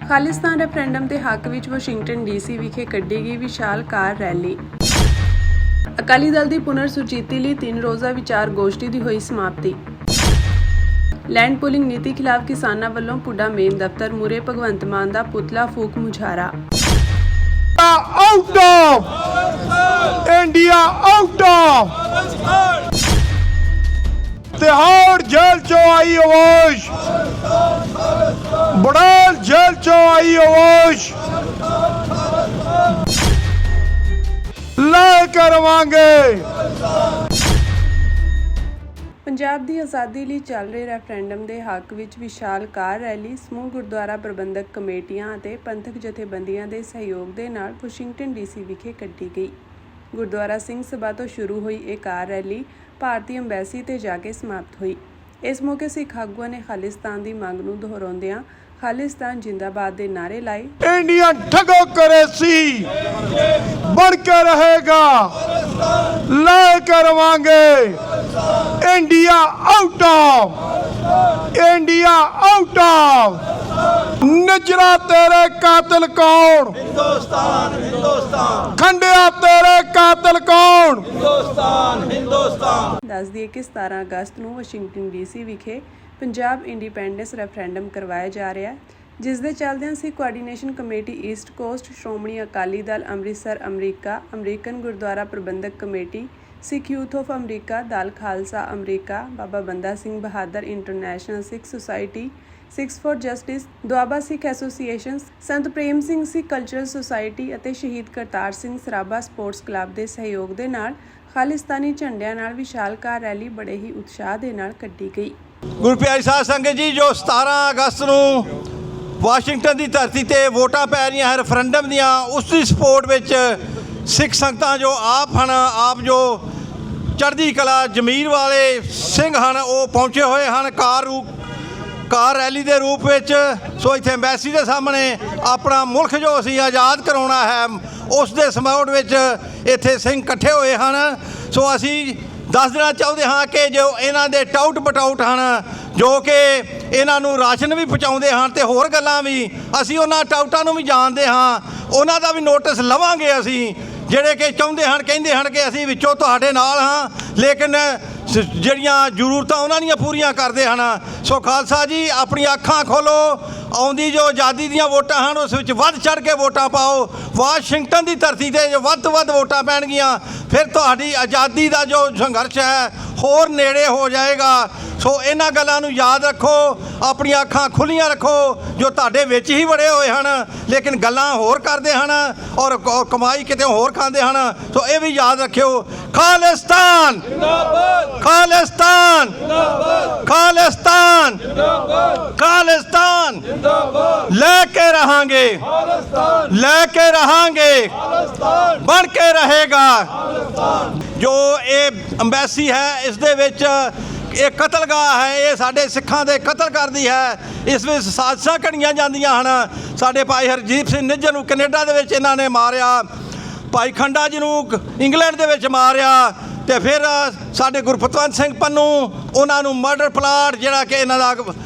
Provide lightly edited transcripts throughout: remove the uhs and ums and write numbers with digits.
Khalistan referendum ਦੇ ਹੱਕ ਵਿੱਚ ਵਾਸ਼ਿੰਗਟਨ ਡੀਸੀ ਵਿਖੇ ਕੱਢੀ ਗਈ ਵਿਸ਼ਾਲ ਕਾਰ ਰੈਲੀ। ਅਕਾਲੀ ਦਲ ਦੀ ਪੁਨਰ ਸੁਚੇਤੀ ਲਈ 3 ਰੋਜ਼ਾ ਵਿਚਾਰ ਗੋਸ਼ਟੀ ਦੀ ਹੋਈ ਸਮਾਪਤੀ। ਲੈਂਡ ਪੂਲਿੰਗ ਨੀਤੀ ਖਿਲਾਫ ਕਿਸਾਨਾਂ ਵੱਲੋਂ ਪੁੱਡਾ ਮੇਨ ਦਫ਼ਤਰ ਮੂਹਰੇ ਭਗਵੰਤ ਮਾਨ ਦਾ ਪੁਤਲਾ ਫੂਕ ਮੁਜ਼ਾਹਰਾ। Out of India, out of Tihar jail चो आई आवाज, बड़ाल जेल चो आई आवाज, लेकर रवांगे। ਪੰਜਾਬ ਦੀ ਆਜ਼ਾਦੀ ਲਈ ਚੱਲ ਰਹੇ ਰੈਫਰੈਂਡਮ ਦੇ ਹੱਕ ਵਿੱਚ ਵਿਸ਼ਾਲ ਕਾਰ ਰੈਲੀ ਸਮੂਹ ਗੁਰਦੁਆਰਾ ਪ੍ਰਬੰਧਕ ਕਮੇਟੀਆਂ ਅਤੇ ਪੰਥਕ ਜਥੇਬੰਦੀਆਂ ਦੇ ਸਹਿਯੋਗ ਦੇ ਨਾਲ ਵਾਸ਼ਿੰਗਟਨ ਡੀਸੀ ਵਿਖੇ ਕੱਢੀ ਗਈ। ਗੁਰਦੁਆਰਾ ਸਿੰਘ ਸਭਾ ਤੋਂ ਸ਼ੁਰੂ ਹੋਈ ਇਹ ਕਾਰ ਰੈਲੀ ਭਾਰਤੀ ਅੰਬੈਸੀ ਤੇ ਜਾ ਕੇ ਸਮਾਪਤ ਹੋਈ। ਇਸ ਮੌਕੇ ਸਿੱਖ ਆਗੂਆਂ ਨੇ ਖਾਲਿਸਤਾਨ ਦੀ ਮੰਗ ਨੂੰ ਦੁਹਰਾਉਂਦਿਆਂ ਖਾਲਿਸਤਾਨ जिंदाबाद ਦੇ ਨਾਰੇ ਲਾਏ। इंडियन ठगो करेंसी बढ़ के रहेगा, लेकर रवांगे। India out of, India out of. निजरा तेरे कातिल कौन? हिंदुस्तान हिंदुस्तान। खंडिया तेरे कातिल कौन? हिंदुस्तान हिंदुस्तान। ਦੱਸ ਦਈਏ ਕਿ 17 ਅਗਸਤ ਨੂੰ ਵਾਸ਼ਿੰਗਟਨ ਡੀਸੀ ਵਿਖੇ ਪੰਜਾਬ ਇੰਡੀਪੈਂਡੈਂਸ ਰੈਫਰੈਂਡਮ ਕਰਵਾਇਆ ਜਾ ਰਿਹਾ ਹੈ, ਜਿਸ ਦੇ ਚੱਲਦਿਆਂ Sikh coordination committee east coast, Shiromani Akali Dal Amritsar America, American gurdwara Prabandhak committee, Sikh youth of America, Dal Khalsa America, Baba Banda Singh Bahadur international Sikh society, Sikhs for justice, Doaba Sikh association, Sant Prem Singh Sikh cultural society ਅਤੇ ਸ਼ਹੀਦ ਕਰਤਾਰ ਸਿੰਘ ਸਰਾਭਾ ਸਪੋਰਟਸ ਕਲੱਬ ਦੇ ਸਹਿਯੋਗ ਦੇ ਨਾਲ ਖਾਲਿਸਤਾਨੀ ਝੰਡਿਆਂ ਨਾਲ ਵਿਸ਼ਾਲ ਕਾਰ ਰੈਲੀ ਬੜੇ ਹੀ ਉਤਸ਼ਾਹ ਦੇ ਨਾਲ ਕੱਢੀ ਗਈ। ਗੁਰੂ ਪਿਆਰੀ ਸਾਧ ਸੰਗਤ ਜੀ, ਜੋ 17 ਅਗਸਤ ਨੂੰ ਵਾਸ਼ਿੰਗਟਨ ਦੀ ਧਰਤੀ ਤੇ ਵੋਟਾਂ ਪੈ ਰਹੀਆਂ ਹਨ ਰੈਫਰੈਂਡਮ ਦੀਆਂ, ਉਸ ਦੀ ਸਪੋਰਟ ਵਿੱਚ ਸਿੱਖ ਸੰਗਤਾਂ ਜੋ ਆਪ ਜੋ ਚੜ੍ਹਦੀ ਕਲਾ ਜ਼ਮੀਰ ਵਾਲੇ ਸਿੰਘ ਹਨ, ਉਹ ਪਹੁੰਚੇ ਹੋਏ ਹਨ ਕਾਰ ਰੈਲੀ ਦੇ ਰੂਪ ਵਿੱਚ। ਸੋ ਇੱਥੇ ਅੰਬੈਸੀ ਦੇ ਸਾਹਮਣੇ ਆਪਣਾ ਮੁਲਕ ਜੋ ਅਸੀਂ ਆਜ਼ਾਦ ਕਰਾਉਣਾ ਹੈ, ਉਸ ਦੇ ਸਪੋਰਟ ਵਿੱਚ ਇੱਥੇ ਸਿੰਘ ਇਕੱਠੇ ਹੋਏ ਹਨ। ਸੋ ਅਸੀਂ ਦੱਸ ਦੇਣਾ ਚਾਹੁੰਦੇ ਹਾਂ ਕਿ ਜੋ ਇਹਨਾਂ ਦੇ ਟਾਊਟ ਬਟਾਊਟ ਹਨ, ਜੋ ਕਿ ਇਹਨਾਂ ਨੂੰ ਰਾਸ਼ਨ ਵੀ ਪਹੁੰਚਾਉਂਦੇ ਹਨ ਅਤੇ ਹੋਰ ਗੱਲਾਂ ਵੀ, ਅਸੀਂ ਉਹਨਾਂ ਟਾਊਟਾਂ ਨੂੰ ਵੀ ਜਾਣਦੇ ਹਾਂ, ਉਹਨਾਂ ਦਾ ਵੀ ਨੋਟਿਸ ਲਵਾਂਗੇ ਅਸੀਂ, ਜਿਹੜੇ ਕਿ ਕਹਿੰਦੇ ਹਨ ਕਿ ਅਸੀਂ ਵਿੱਚੋਂ ਤੁਹਾਡੇ ਨਾਲ ਹਾਂ, ਲੇਕਿਨ ਜਿਹੜੀਆਂ ਜ਼ਰੂਰਤਾਂ ਉਹਨਾਂ ਦੀਆਂ ਪੂਰੀਆਂ ਕਰਦੇ ਹਨ। ਸੋ ਖਾਲਸਾ ਜੀ, ਆਪਣੀਆਂ ਅੱਖਾਂ ਖੋਲੋ, ਆਉਂਦੀ ਜੋ ਆਜ਼ਾਦੀ ਦੀਆਂ ਵੋਟਾਂ ਹਨ ਉਸ ਵਿੱਚ ਵੱਧ ਚੜ੍ਹ ਕੇ ਵੋਟਾਂ ਪਾਓ। ਵਾਸ਼ਿੰਗਟਨ ਦੀ ਧਰਤੀ 'ਤੇ ਜੋ ਵੱਧ ਤੋਂ ਵੱਧ ਵੋਟਾਂ ਪੈਣਗੀਆਂ, ਫਿਰ ਤੁਹਾਡੀ ਆਜ਼ਾਦੀ ਦਾ ਜੋ ਸੰਘਰਸ਼ ਹੈ ਹੋਰ ਨੇੜੇ ਹੋ ਜਾਏਗਾ। ਸੋ ਇਹਨਾਂ ਗੱਲਾਂ ਨੂੰ ਯਾਦ ਰੱਖੋ, ਆਪਣੀਆਂ ਅੱਖਾਂ ਖੁੱਲ੍ਹੀਆਂ ਰੱਖੋ, ਜੋ ਤੁਹਾਡੇ ਵਿੱਚ ਹੀ ਵੜੇ ਹੋਏ ਹਨ ਲੇਕਿਨ ਗੱਲਾਂ ਹੋਰ ਕਰਦੇ ਹਨ ਔਰ ਕਮਾਈ ਕਿਤੇ ਹੋਰ ਖਾਂਦੇ ਹਨ। ਸੋ ਇਹ ਵੀ ਯਾਦ ਰੱਖਿਓ, ਖਾਲਿਸਤਾਨ ਜਿੰਦਾਬਾਦ, ਖਾਲਿਸਤਾਨ ਜਿੰਦਾਬਾਦ, ਖਾਲਿਸਤਾਨ ਜਿੰਦਾਬਾਦ, ਖਾਲਿਸਤਾਨ ਜਿੰਦਾਬਾਦ। ਲੈ ਕੇ ਰਹਾਂਗੇ, ਖਾਲਿਸਤਾਨ ਲੈ ਕੇ ਰਹਾਂਗੇ, ਖਾਲਿਸਤਾਨ ਬਣ ਕੇ ਰਹੇਗਾ। ਜੋ ਇਹ ਅੰਬੈਸੀ ਹੈ, ਇਸ ਦੇ ਵਿੱਚ ਇਹ ਕਤਲਗਾਹ ਹੈ, ਇਹ ਸਾਡੇ ਸਿੱਖਾਂ ਦੇ ਕਤਲ ਕਰਦੀ ਹੈ। ਇਸ ਵਿੱਚ ਸਾਜ਼ਿਸ਼ਾਂ ਘੜੀਆਂ ਜਾਂਦੀਆਂ ਹਨ। ਸਾਡੇ ਭਾਈ ਹਰਜੀਤ ਸਿੰਘ ਨਿੱਜਰ ਨੂੰ ਕੈਨੇਡਾ ਦੇ ਵਿੱਚ ਇਹਨਾਂ ਨੇ ਮਾਰਿਆ, ਭਾਈ ਖੰਡਾ ਜੀ ਨੂੰ ਇੰਗਲੈਂਡ ਦੇ ਵਿੱਚ ਮਾਰਿਆ, ਅਤੇ ਫਿਰ ਸਾਡੇ ਗੁਰਪਤਵੰਤ ਸਿੰਘ ਪੰਨੂ, ਉਹਨਾਂ ਨੂੰ ਮਰਡਰ ਪਲਾਟ ਜਿਹੜਾ ਕਿ ਇਹਨਾਂ ਦਾ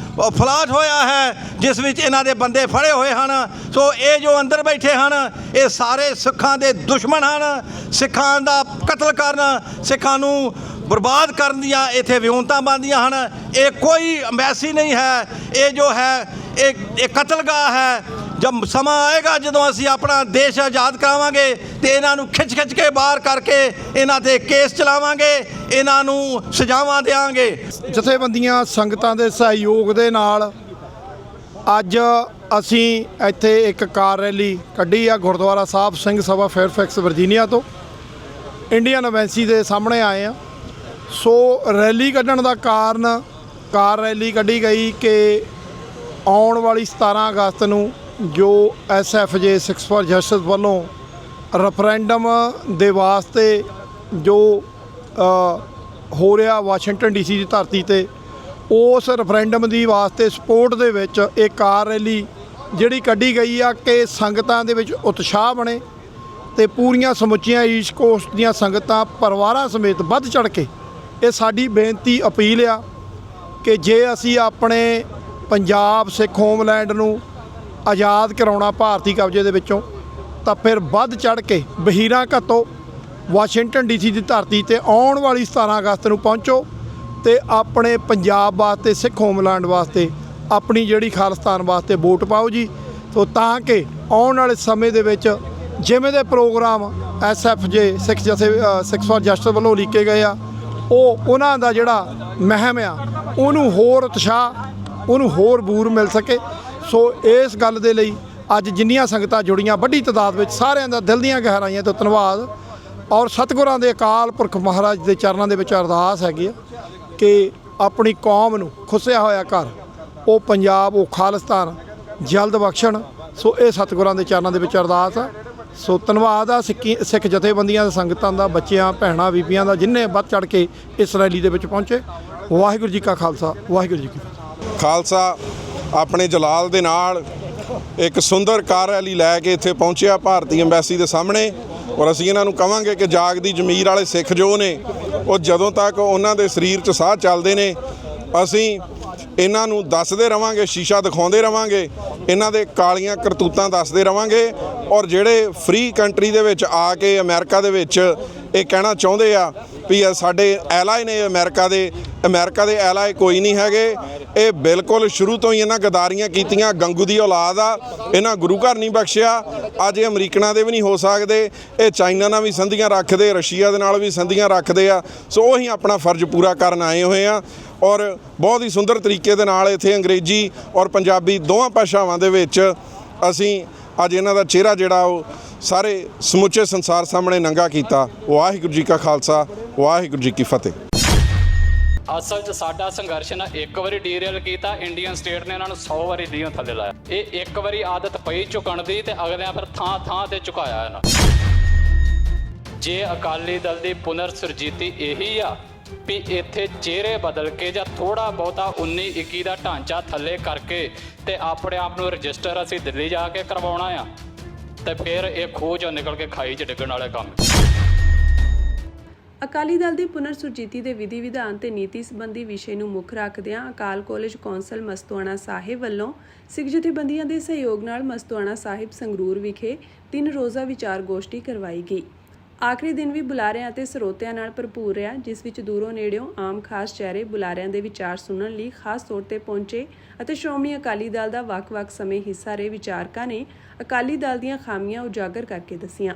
ਫਲਾਟ ਹੋਇਆ ਹੈ, ਜਿਸ ਵਿੱਚ ਇਹਨਾਂ ਦੇ ਬੰਦੇ ਫੜੇ ਹੋਏ ਹਨ। ਸੋ ਇਹ ਜੋ ਅੰਦਰ ਬੈਠੇ ਹਨ, ਇਹ ਸਾਰੇ ਸਿੱਖਾਂ ਦੇ ਦੁਸ਼ਮਣ ਹਨ। ਸਿੱਖਾਂ ਦਾ ਕਤਲ ਕਰਨ, ਸਿੱਖਾਂ ਨੂੰ ਬਰਬਾਦ ਕਰਨ ਦੀਆਂ ਇੱਥੇ ਵਿਉਂਤਾਂ ਬਣਦੀਆਂ ਹਨ। ਇਹ ਕੋਈ ਅੰਬੈਸੀ ਨਹੀਂ ਹੈ, ਇਹ ਜੋ ਹੈ ਇਹ ਕਤਲਗਾਹ ਹੈ। ਜਦ ਸਮਾਂ ਆਏਗਾ ਜਦੋਂ ਅਸੀਂ ਆਪਣਾ ਦੇਸ਼ ਆਜ਼ਾਦ ਕਰਾਵਾਂਗੇ ਤੇ ਇਹਨਾਂ ਨੂੰ ਖਿੱਚ ਕੇ ਬਾਹਰ ਕਰਕੇ ਇਹਨਾਂ 'ਤੇ ਕੇਸ ਚਲਾਵਾਂਗੇ, ਇਹਨਾਂ ਨੂੰ ਸਜ਼ਾਵਾਂ ਦੇਵਾਂਗੇ। ਜਥੇਬੰਦੀਆਂ ਸੰਗਤਾਂ ਦੇ ਸਹਿਯੋਗ ਦੇ ਨਾਲ ਅੱਜ ਅਸੀਂ ਇੱਥੇ ਇੱਕ ਕਾਰ ਰੈਲੀ ਕੱਢੀ ਆ ਗੁਰਦੁਆਰਾ ਸਾਹਿਬ ਸਿੰਘ ਸਭਾ ਫੇਅਰਫੈਕਸ ਵਰਜੀਨੀਆ ਤੋਂ ਇੰਡੀਅਨ ਅੰਬੈਸੀ ਦੇ ਸਾਹਮਣੇ ਆਏ ਆ। ਸੋ ਰੈਲੀ ਕੱਢਣ ਦਾ ਕਾਰਨ, ਕਾਰ ਰੈਲੀ ਕੱਢੀ ਗਈ ਕਿ ਆਉਣ ਵਾਲੀ 17 ਅਗਸਤ ਨੂੰ ਜੋ SFJ ਸਿੱਖਸ ਫॉर ਜਸਟਿਸ ਵੱਲੋਂ ਰੈਫਰੈਂਡਮ ਦੇ ਵਾਸਤੇ ਜੋ ਹੋ ਰਿਹਾ ਵਾਸ਼ਿੰਗਟਨ DC ਦੀ ਧਰਤੀ 'ਤੇ, ਉਸ ਰੈਫਰੈਂਡਮ ਦੀ ਵਾਸਤੇ ਸਪੋਰਟ ਦੇ ਵਿੱਚ ਇਹ ਕਾਰ ਰੈਲੀ ਜਿਹੜੀ ਕੱਢੀ ਗਈ ਆ ਕਿ ਸੰਗਤਾਂ ਦੇ ਵਿੱਚ ਉਤਸ਼ਾਹ ਬਣੇ ਅਤੇ ਪੂਰੀਆਂ ਸਮੁੱਚੀਆਂ ਈਸਟ ਕੋਸਟ ਦੀਆਂ ਸੰਗਤਾਂ ਪਰਿਵਾਰਾਂ ਸਮੇਤ ਵੱਧ ਚੜ੍ਹ ਕੇ, ਇਹ ਸਾਡੀ ਬੇਨਤੀ ਅਪੀਲ ਆ ਕਿ ਜੇ ਅਸੀਂ ਆਪਣੇ ਪੰਜਾਬ ਸਿੱਖ ਹੋਮਲੈਂਡ ਨੂੰ ਆਜ਼ਾਦ ਕਰਾਉਣਾ ਭਾਰਤੀ ਕਬਜ਼ੇ ਦੇ ਵਿੱਚੋਂ, ਤਾਂ ਫਿਰ ਵੱਧ ਚੜ੍ਹ ਕੇ ਬਹੀਰਾਂ ਘੱਤੋ ਵਾਸ਼ਿੰਗਟਨ ਡੀਸੀ ਦੀ ਧਰਤੀ ਤੇ ਆਉਣ ਵਾਲੀ 17 ਅਗਸਤ ਨੂੰ ਪਹੁੰਚੋ ਤੇ ਆਪਣੇ ਪੰਜਾਬ ਵਾਸਤੇ, ਸਿੱਖ ਹੋਮਲੈਂਡ ਵਾਸਤੇ, ਆਪਣੀ ਜਿਹੜੀ ਖਾਲਿਸਤਾਨ ਵਾਸਤੇ ਵੋਟ ਪਾਓ ਜੀ। ਸੋ ਤਾਂ ਕਿ ਆਉਣ ਵਾਲੇ ਸਮੇਂ ਦੇ ਵਿੱਚ ਜਿਵੇਂ ਦੇ programme SFJ Sikh for Justice ਵੱਲੋਂ ਲਿਖੇ ਗਏ ਆ, ਉਹਨਾਂ ਦਾ ਜਿਹੜਾ ਮਹਿਮ ਆ ਉਹਨੂੰ ਹੋਰ ਉਤਸ਼ਾਹ, ਉਹਨੂੰ ਹੋਰ ਬੂਰ ਮਿਲ ਸਕੇ। ਸੋ ਇਸ ਗੱਲ ਦੇ ਲਈ ਅੱਜ ਜਿੰਨੀਆਂ ਸੰਗਤਾਂ ਜੁੜੀਆਂ ਵੱਡੀ ਤਾਦਾਦ ਵਿੱਚ, ਸਾਰਿਆਂ ਦਾ ਦਿਲ ਦੀਆਂ ਗਹਿਰਾਈਆਂ ਤੋਂ ਧੰਨਵਾਦ। ਔਰ ਸਤਿਗੁਰਾਂ ਦੇ ਅਕਾਲ ਪੁਰਖ ਮਹਾਰਾਜ ਦੇ ਚਰਨਾਂ ਦੇ ਵਿੱਚ ਅਰਦਾਸ ਹੈਗੀ ਆ ਕਿ ਆਪਣੀ ਕੌਮ ਨੂੰ ਖੁੱਸਿਆ ਹੋਇਆ ਘਰ, ਉਹ ਪੰਜਾਬ, ਉਹ ਖਾਲਿਸਤਾਨ ਜਲਦ ਬਖਸ਼ਣ। ਸੋ ਇਹ ਸਤਿਗੁਰਾਂ ਦੇ ਚਰਨਾਂ ਦੇ ਵਿੱਚ ਅਰਦਾਸ ਆ। ਸੋ ਧੰਨਵਾਦ ਆ ਸਿੱਖ ਜਥੇਬੰਦੀਆਂ, ਸੰਗਤਾਂ ਦਾ, ਬੱਚਿਆਂ, ਭੈਣਾਂ, ਬੀਬੀਆਂ ਦਾ, ਜਿਨ੍ਹਾਂ ਵੱਧ ਚੜ੍ਹ ਕੇ ਇਸ ਰੈਲੀ ਦੇ ਵਿੱਚ ਪਹੁੰਚੇ। ਵਾਹਿਗੁਰੂ ਜੀ ਕਾ ਖਾਲਸਾ, ਵਾਹਿਗੁਰੂ ਜੀ ਕੀ ਫਤਿਹ। ਖਾਲਸਾ ਆਪਣੇ ਜਲਾਲ ਦੇ ਨਾਲ ਇੱਕ ਸੁੰਦਰ ਕਾਰ ਰੈਲੀ ਲੈ ਕੇ ਇੱਥੇ ਪਹੁੰਚਿਆ ਭਾਰਤੀ ਅੰਬੈਸੀ ਦੇ ਸਾਹਮਣੇ। ਔਰ ਅਸੀਂ ਇਹਨਾਂ ਨੂੰ ਕਹਾਂਗੇ ਕਿ ਜਾਗਦੀ ਜ਼ਮੀਰ ਵਾਲੇ ਸਿੱਖ ਜੋ ਨੇ, ਉਹ ਜਦੋਂ ਤੱਕ ਉਹਨਾਂ ਦੇ ਸਰੀਰ 'ਚ ਸਾਹ ਚੱਲਦੇ ਨੇ, ਅਸੀਂ ਇਹਨਾਂ ਨੂੰ ਦੱਸਦੇ ਰਵਾਂਗੇ, ਸ਼ੀਸ਼ਾ ਦਿਖਾਉਂਦੇ ਰਵਾਂਗੇ, ਇਹਨਾਂ ਦੇ ਕਾਲੀਆਂ ਕਰਤੂਤਾਂ ਦੱਸਦੇ ਰਵਾਂਗੇ। ਔਰ ਜਿਹੜੇ ਫ੍ਰੀ ਕੰਟਰੀ ਦੇ ਵਿੱਚ ਆ ਕੇ ਅਮਰੀਕਾ ਦੇ ਵਿੱਚ ਇਹ ਕਹਿਣਾ ਚਾਹੁੰਦੇ ਆ ਵੀ ਇਹ ਸਾਡੇ ਐਲਾਏ ਨੇ, ਅਮਰੀਕਾ ਦੇ ਐਲਾਏ ਕੋਈ ਨਹੀਂ ਹੈਗੇ। ਇਹ ਬਿਲਕੁਲ ਸ਼ੁਰੂ ਤੋਂ ਹੀ ਇਹਨਾਂ ਗਦਾਰੀਆਂ ਕੀਤੀਆਂ। ਗੰਗੂ ਦੀ ਔਲਾਦ ਆ, ਇਹਨਾਂ ਗੁਰੂ ਘਰ ਨਹੀਂ ਬਖਸ਼ਿਆ। ਅੱਜ ਇਹ ਅਮਰੀਕਨਾਂ ਦੇ ਵੀ ਨਹੀਂ ਹੋ ਸਕਦੇ। ਇਹ ਚਾਈਨਾ ਨਾਲ ਵੀ ਸੰਧੀਆਂ ਰੱਖਦੇ, ਰਸ਼ੀਆ ਦੇ ਨਾਲ ਵੀ ਸੰਧੀਆਂ ਰੱਖਦੇ ਆ। ਸੋ ਉਹੀ ਆਪਣਾ ਫਰਜ਼ ਪੂਰਾ ਕਰਨ ਆਏ ਹੋਏ ਆ। ਔਰ ਬਹੁਤ ਹੀ ਸੁੰਦਰ ਤਰੀਕੇ ਦੇ ਨਾਲ ਇੱਥੇ ਅੰਗਰੇਜ਼ੀ ਔਰ ਪੰਜਾਬੀ ਦੋਵਾਂ ਭਾਸ਼ਾਵਾਂ ਦੇ ਵਿੱਚ ਅਸੀਂ ਅੱਜ ਇਹਨਾਂ ਦਾ ਚਿਹਰਾ ਜਿਹੜਾ ਉਹ ਸਾਰੇ ਸਮੁੱਚੇ ਸੰਸਾਰ ਸਾਹਮਣੇ ਨੰਗਾ ਕੀਤਾ। ਵਾਹਿਗੁਰੂ ਜੀ ਕਾ ਖਾਲਸਾ, ਵਾਹਿਗੁਰੂ ਜੀ ਕੀ ਫਤਿਹ। ਅਸਲ 'ਚ ਸਾਡਾ ਸੰਘਰਸ਼ ਨਾ ਇੱਕ ਵਾਰੀ ਡੀਰੇਲ ਕੀਤਾ, ਇੰਡੀਅਨ ਸਟੇਟ ਨੇ ਇਹਨਾਂ ਨੂੰ 100 ਵਾਰੀ ਲੀਹਾਂ ਥੱਲੇ ਲਾਇਆ। ਇਹ ਇੱਕ ਵਾਰੀ ਆਦਤ ਪਈ ਝੁਕਣ ਦੀ ਤੇ ਅਗਲਿਆਂ ਫਿਰ ਥਾਂ ਥਾਂ ਤੇ ਝੁਕਾਇਆ ਇਹਨਾਂ। ਜੇ ਅਕਾਲੀ ਦਲ ਦੀ ਪੁਨਰ ਸੁਰਜੀਤੀ ਇਹੀ ਆ ਵੀ ਇੱਥੇ ਚਿਹਰੇ ਬਦਲ ਕੇ ਜਾਂ ਥੋੜਾ ਬਹੁਤਾ 19-21 ਦਾ ਢਾਂਚਾ ਥੱਲੇ ਕਰਕੇ ਤੇ ਆਪਣੇ ਆਪ ਨੂੰ ਰਜਿਸਟਰ ਅਸੀਂ ਦਿੱਲੀ ਜਾ ਕੇ ਕਰਵਾਉਣਾ ਆ, ਤੇ ਫਿਰ ਇਹ ਖੂਹ 'ਚੋਂ ਨਿਕਲ ਕੇ ਖਾਈ 'ਚ ਡਿੱਗਣ ਵਾਲੇ ਕੰਮ। ਅਕਾਲੀ ਦਲ ਦੀ ਪੁਨਰ ਸੁਰਜੀਤੀ ਦੇ ਵਿਧੀ ਵਿਧਾਨ ਤੇ ਨੀਤੀ ਸੰਬੰਧੀ ਵਿਸ਼ੇ ਨੂੰ ਮੁੱਖ ਰੱਖਦਿਆਂ ਅਕਾਲ ਕਾਲਜ ਕੌਂਸਲ ਮਸਤੂਆਣਾ ਸਾਹਿਬ ਵੱਲੋਂ ਸਿੱਖ ਜਥੇਬੰਦੀਆਂ ਦੇ ਸਹਿਯੋਗ ਨਾਲ ਮਸਤੂਆਣਾ ਸਾਹਿਬ ਸੰਗਰੂਰ ਵਿਖੇ 3 ਰੋਜ਼ਾ ਵਿਚਾਰ ਗੋਸ਼ਟੀ ਕਰਵਾਈ ਗਈ। ਆਖਰੀ ਦਿਨ ਵੀ ਬੁਲਾਰਿਆਂ ਅਤੇ ਸਰੋਤਿਆਂ ਨਾਲ ਭਰਪੂਰ ਰਿਹਾ, ਜਿਸ ਵਿੱਚ ਦੂਰੋਂ ਨੇੜਿਓਂ ਆਮ ਖਾਸ ਚਿਹਰੇ ਬੁਲਾਰਿਆਂ ਦੇ ਵਿਚਾਰ ਸੁਣਨ ਲਈ ਖਾਸ ਤੌਰ ਤੇ ਪਹੁੰਚੇ ਅਤੇ ਸ਼੍ਰੋਮਣੀ ਅਕਾਲੀ ਦਲ ਦਾ ਵੱਖ-ਵੱਖ ਸਮੇਂ ਹਿੱਸਾ ਰਹੇ ਵਿਚਾਰਕਾਂ ਨੇ ਅਕਾਲੀ ਦਲ ਦੀਆਂ ਖਾਮੀਆਂ ਉਜਾਗਰ ਕਰਕੇ ਦੱਸੀਆਂ।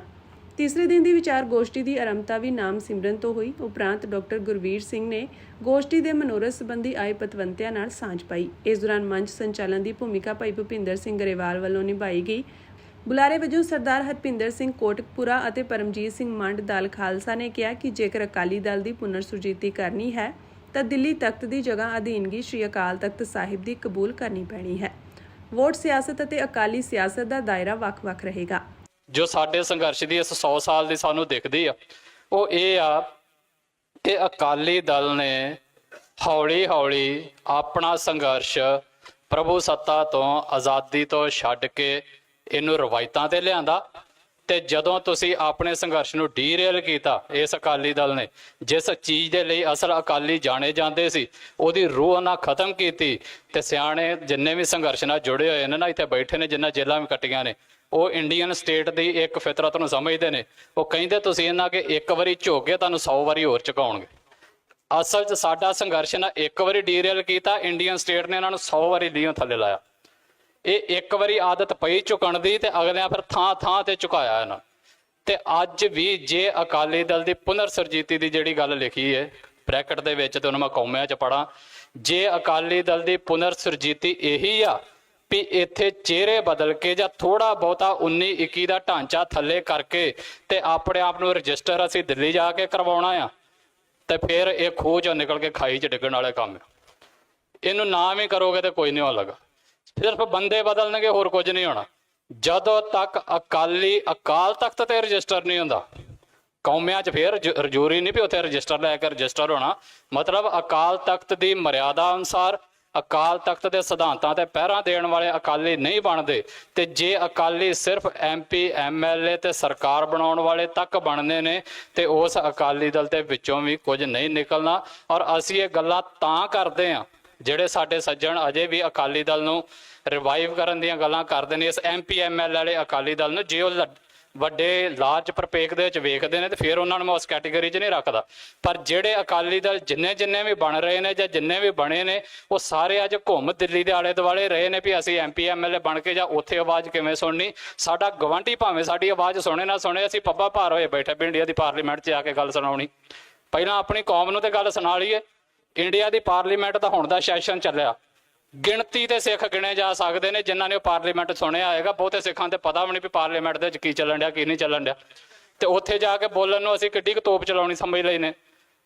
ਤੀਸਰੇ ਦਿਨ ਦੀ ਵਿਚਾਰ ਗੋਸ਼ਟੀ ਦੀ ਆਰੰਭਤਾ ਵੀ ਨਾਮ ਸਿਮਰਨ ਤੋਂ ਹੋਈ। ਉਪਰੰਤ ਡਾਕਟਰ ਗੁਰਵੀਰ ਸਿੰਘ ਨੇ ਗੋਸ਼ਟੀ ਦੇ ਮਨੋਰਥ ਸੰਬੰਧੀ ਆਏ ਪਤਵੰਤਿਆਂ ਨਾਲ ਸਾਂਝ ਪਾਈ। ਇਸ ਦੌਰਾਨ ਮੰਚ ਸੰਚਾਲਨ ਦੀ ਭੂਮਿਕਾ ਭਾਈ ਭੁਪਿੰਦਰ ਸਿੰਘ ਗਰੇਵਾਲ ਵੱਲੋਂ ਨਿਭਾਈ ਗਈ। ਬੁਲਾਰੇ ਵਜੋਂ ਸਰਦਾਰ ਹਰਪਿੰਦਰ ਸਿੰਘ ਕੋਟਕਪੁਰਾ ਅਤੇ ਪਰਮਜੀਤ ਸਿੰਘ ਮੰਡ ਦਲ ਖਾਲਸਾ ਨੇ ਕਿਹਾ ਕਿ ਜੇਕਰ ਅਕਾਲੀ ਦਲ ਦੀ ਪੁਨਰ ਸੁਰਜੀਤੀ ਕਰਨੀ ਹੈ ਤਾਂ ਦਿੱਲੀ ਤਖਤ ਦੀ ਜਗ੍ਹਾ ਅਧੀਨਗੀ ਸ੍ਰੀ ਅਕਾਲ ਤਖਤ ਸਾਹਿਬ ਦੀ ਕਬੂਲ ਕਰਨੀ ਪੈਣੀ ਹੈ। ਵੋਟ ਸਿਆਸਤ ਅਤੇ ਅਕਾਲੀ ਸਿਆਸਤ ਦਾ ਦਾਇਰਾ ਵੱਖ-ਵੱਖ ਰਹੇਗਾ। ਜੋ ਸਾਡੇ ਸੰਘਰਸ਼ ਦੀ ਇਸ 100 ਸਾਲ ਦੀ ਸਾਨੂੰ ਦਿਖਦੀ ਆ, ਉਹ ਇਹ ਆ ਕਿ ਅਕਾਲੀ ਦਲ ਨੇ ਹੌਲੀ-ਹੌਲੀ ਆਪਣਾ ਸੰਘਰਸ਼ ਪ੍ਰਭੂ ਸੱਤਾ ਤੋਂ, ਆਜ਼ਾਦੀ ਤੋਂ ਛੱਡ ਕੇ ਇਹਨੂੰ ਰਵਾਇਤਾਂ ਤੇ ਲਿਆਂਦਾ। ਤੇ ਜਦੋਂ ਤੁਸੀਂ ਆਪਣੇ ਸੰਘਰਸ਼ ਨੂੰ ਡੀਰੇਲ ਕੀਤਾ, ਇਸ ਅਕਾਲੀ ਦਲ ਨੇ ਜਿਸ ਚੀਜ਼ ਦੇ ਲਈ ਅਸਲ ਅਕਾਲੀ ਜਾਣੇ ਜਾਂਦੇ ਸੀ ਉਹਦੀ ਰੂਹ ਨਾਲ ਖਤਮ ਕੀਤੀ। ਤੇ ਸਿਆਣੇ ਜਿੰਨੇ ਵੀ ਸੰਘਰਸ਼ ਨਾਲ ਜੁੜੇ ਹੋਏ ਨੇ ਨਾ, ਇੱਥੇ ਬੈਠੇ ਨੇ, ਜਿੰਨਾ ਜੇਲਾਂ ਵੀ ਕੱਟੀਆਂ ਨੇ, ਉਹ ਇੰਡੀਅਨ ਸਟੇਟ ਦੀ ਇੱਕ ਫਿਤਰਤ ਨੂੰ ਸਮਝਦੇ ਨੇ। ਉਹ ਕਹਿੰਦੇ ਤੁਸੀਂ ਇਹਨਾਂ ਕਿ ਇੱਕ ਵਾਰੀ ਝੋਕੇ ਤੁਹਾਨੂੰ 100 ਵਾਰੀ ਹੋਰ ਝੁਕਾਉਣਗੇ। ਅਸਲ 'ਚ ਸਾਡਾ ਸੰਘਰਸ਼ ਨਾ ਇੱਕ ਵਾਰੀ ਡੀਰੇਲ ਕੀਤਾ, ਇੰਡੀਅਨ ਸਟੇਟ ਨੇ ਇਹਨਾਂ ਨੂੰ 100 ਵਾਰੀ ਲੀਹਾਂ ਥੱਲੇ ਲਾਇਆ। ਇਹ ਇੱਕ ਵਾਰੀ ਆਦਤ ਪਈ ਝੁਕਣ ਦੀ ਤੇ ਅਗਲਿਆਂ ਫਿਰ ਥਾਂ ਥਾਂ ਤੇ ਝੁਕਾਇਆ ਇਹਨਾਂ। ਤੇ ਅੱਜ ਵੀ ਜੇ ਅਕਾਲੀ ਦਲ ਦੀ ਪੁਨਰ ਸੁਰਜੀਤੀ ਦੀ ਜਿਹੜੀ ਗੱਲ ਲਿਖੀ ਹੈ ਬ੍ਰੈਕਟ ਦੇ ਵਿੱਚ, ਤੇ ਉਹਨੂੰ ਮੈਂ ਕੌਮਿਆਂ 'ਚ ਪੜਾਂ, ਜੇ ਅਕਾਲੀ ਦਲ ਦੀ ਪੁਨਰ ਸੁਰਜੀਤੀ ਇਹੀ ਆ ਵੀ ਇੱਥੇ ਚਿਹਰੇ ਬਦਲ ਕੇ ਜਾਂ ਥੋੜਾ ਬਹੁਤਾ 19-21 ਦਾ ਢਾਂਚਾ ਥੱਲੇ ਕਰਕੇ ਤੇ ਆਪਣੇ ਆਪ ਨੂੰ ਰਜਿਸਟਰ ਅਸੀਂ ਦਿੱਲੀ ਜਾ ਕੇ ਕਰਵਾਉਣਾ ਆ, ਤੇ ਫਿਰ ਇਹ ਖੂਹ 'ਚੋਂ ਨਿਕਲ ਕੇ ਖਾਈ 'ਚ ਡਿੱਗਣ ਵਾਲੇ ਕੰਮ। ਇਹਨੂੰ ਨਾ ਵੀ ਕਰੋਗੇ ਤੇ ਕੋਈ ਨਹੀਂ ਹੋਣ ਲੱਗਾ, ਸਿਰਫ ਬੰਦੇ ਬਦਲਣਗੇ, ਹੋਰ ਕੁਝ ਨਹੀਂ ਹੋਣਾ। ਜਦੋਂ ਤੱਕ ਅਕਾਲ ਤਖਤ ਤੇ ਰਜਿਸਟਰ ਨਹੀਂ ਹੁੰਦਾ, ਕੌਮਿਆਂ 'ਚ ਫਿਰ ਜ਼ਰੂਰੀ ਨਹੀਂ ਵੀ ਉੱਥੇ ਰਜਿਸਟਰ ਲੈ ਕੇ ਰਜਿਸਟਰ ਹੋਣਾ। ਮਤਲਬ ਅਕਾਲ ਤਖਤ ਦੀ ਮਰਿਆਦਾ ਅਨੁਸਾਰ, ਅਕਾਲ ਤਖਤ ਦੇ ਸਿਧਾਂਤਾਂ ਤੇ ਪਹਿਰਾ ਦੇਣ ਵਾਲੇ ਅਕਾਲੀ ਨਹੀਂ ਬਣਦੇ। ਤੇ ਜੇ ਅਕਾਲੀ ਸਿਰਫ MP MLA ਤੇ ਸਰਕਾਰ ਬਣਾਉਣ ਵਾਲੇ ਤੱਕ ਬਣਦੇ ਨੇ ਤੇ ਉਸ ਅਕਾਲੀ ਦਲ ਦੇ ਵਿੱਚੋਂ ਵੀ ਕੁਝ ਨਹੀਂ ਨਿਕਲਣਾ। ਔਰ ਅਸੀਂ ਇਹ ਗੱਲਾਂ ਤਾਂ ਕਰਦੇ ਹਾਂ ਜਿਹੜੇ ਸਾਡੇ ਸੱਜਣ ਅਜੇ ਵੀ ਅਕਾਲੀ ਦਲ ਨੂੰ ਰਿਵਾਈਵ ਕਰਨ ਦੀਆਂ ਗੱਲਾਂ ਕਰਦੇ ਨੇ, ਇਸ MP ML ਵਾਲੇ ਅਕਾਲੀ ਦਲ ਨੂੰ, ਜੇ ਉਹ ਵੱਡੇ ਲਾਰਜ ਪ੍ਰਪੇਖ ਦੇ ਵਿੱਚ ਵੇਖਦੇ ਨੇ ਤੇ ਫਿਰ ਉਹਨਾਂ ਨੂੰ ਮੈਂ ਉਸ ਕੈਟੇਗਰੀ 'ਚ ਨਹੀਂ ਰੱਖਦਾ। ਪਰ ਜਿਹੜੇ ਅਕਾਲੀ ਦਲ ਜਿੰਨੇ ਵੀ ਬਣ ਰਹੇ ਨੇ ਜਾਂ ਜਿੰਨੇ ਵੀ ਬਣੇ ਨੇ, ਉਹ ਸਾਰੇ ਅੱਜ ਘੁੰਮ ਦਿੱਲੀ ਦੇ ਆਲੇ ਦੁਆਲੇ ਰਹੇ ਨੇ ਵੀ ਅਸੀਂ MP ML ਬਣ ਕੇ ਜਾਂ ਉੱਥੇ ਆਵਾਜ਼ ਕਿਵੇਂ ਸੁਣਨੀ। ਸਾਡਾ ਗਵਾਂਢੀ ਭਾਵੇਂ ਸਾਡੀ ਆਵਾਜ਼ ਸੁਣੇ ਨਾ ਸੁਣੇ, ਅਸੀਂ ਪੱਬਾ ਭਾਰ ਹੋਏ ਬੈਠੇ ਇੰਡੀਆ ਦੀ ਪਾਰਲੀਮੈਂਟ 'ਚ ਆ ਕੇ ਗੱਲ ਸੁਣਾਉਣੀ। ਪਹਿਲਾਂ ਆਪਣੀ ਕੌਮ ਨੂੰ ਤੇ ਗੱਲ ਸੁਣਾ ਲਈਏ। ਇੰਡੀਆ ਦੀ ਪਾਰਲੀਮੈਂਟ ਦਾ ਹੁਣ ਦਾ ਸੈਸ਼ਨ ਚੱਲਿਆ, ਗਿਣਤੀ ਦੇ ਸਿੱਖ ਗਿਣੇ ਜਾ ਸਕਦੇ ਨੇ ਜਿਨ੍ਹਾਂ ਨੇ ਉਹ ਪਾਰਲੀਮੈਂਟ ਸੁਣਿਆ ਹੋਏਗਾ। ਬਹੁਤੇ ਸਿੱਖਾਂ ਤੇ ਪਤਾ ਵੀ ਨਹੀਂ ਵੀ ਪਾਰਲੀਮੈਂਟ ਦੇ ਵਿੱਚ ਕੀ ਚੱਲਣ ਡਿਆ ਕੀ ਨਹੀਂ ਚੱਲਣ ਡਿਆ, ਤੇ ਉੱਥੇ ਜਾ ਕੇ ਬੋਲਣ ਨੂੰ ਅਸੀਂ ਕਿੱਡੀ ਕੁ ਤੋਪ ਚਲਾਉਣੀ ਸਮਝ ਲਈ ਨੇ।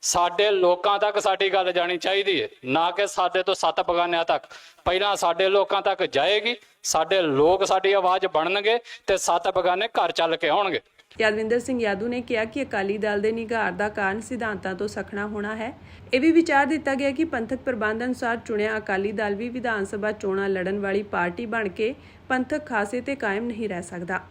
ਸਾਡੇ ਲੋਕਾਂ ਤੱਕ ਸਾਡੀ ਗੱਲ ਜਾਣੀ ਚਾਹੀਦੀ ਹੈ, ਨਾ ਕਿ ਸਾਡੇ ਤੋਂ 7 ਬਗਾਨਿਆਂ ਤੱਕ। ਪਹਿਲਾਂ ਸਾਡੇ ਲੋਕਾਂ ਤੱਕ ਜਾਏਗੀ, ਸਾਡੇ ਲੋਕ ਸਾਡੀ ਆਵਾਜ਼ ਬਣਨਗੇ ਤੇ 7 ਬਗਾਨੇ ਘਰ ਚੱਲ ਕੇ ਆਉਣਗੇ। ਯਾਦਵਿੰਦਰ ਸਿੰਘ ਯਾਦੂ ਨੇ ਕਿਹਾ ਕਿ ਅਕਾਲੀ ਦਲ ਦੇ ਨਿਘਾਰ ਦਾ ਕਾਰਨ ਸਿਧਾਂਤਾਂ ਤੋਂ ਸਖਣਾ ਹੋਣਾ ਹੈ। ਇਹ ਵੀ ਵਿਚਾਰ ਦਿੱਤਾ ਗਿਆ ਕਿ ਪੰਥਕ ਪ੍ਰਬੰਧ ਅਨੁਸਾਰ ਚੁਣਿਆ ਅਕਾਲੀ ਦਲ ਵੀ ਵਿਧਾਨ ਸਭਾ ਚੋਣਾਂ ਲੜਨ ਵਾਲੀ ਪਾਰਟੀ ਬਣ ਕੇ ਪੰਥਕ ਖਾਸੇ ਤੇ ਕਾਇਮ ਨਹੀਂ ਰਹਿ ਸਕਦਾ।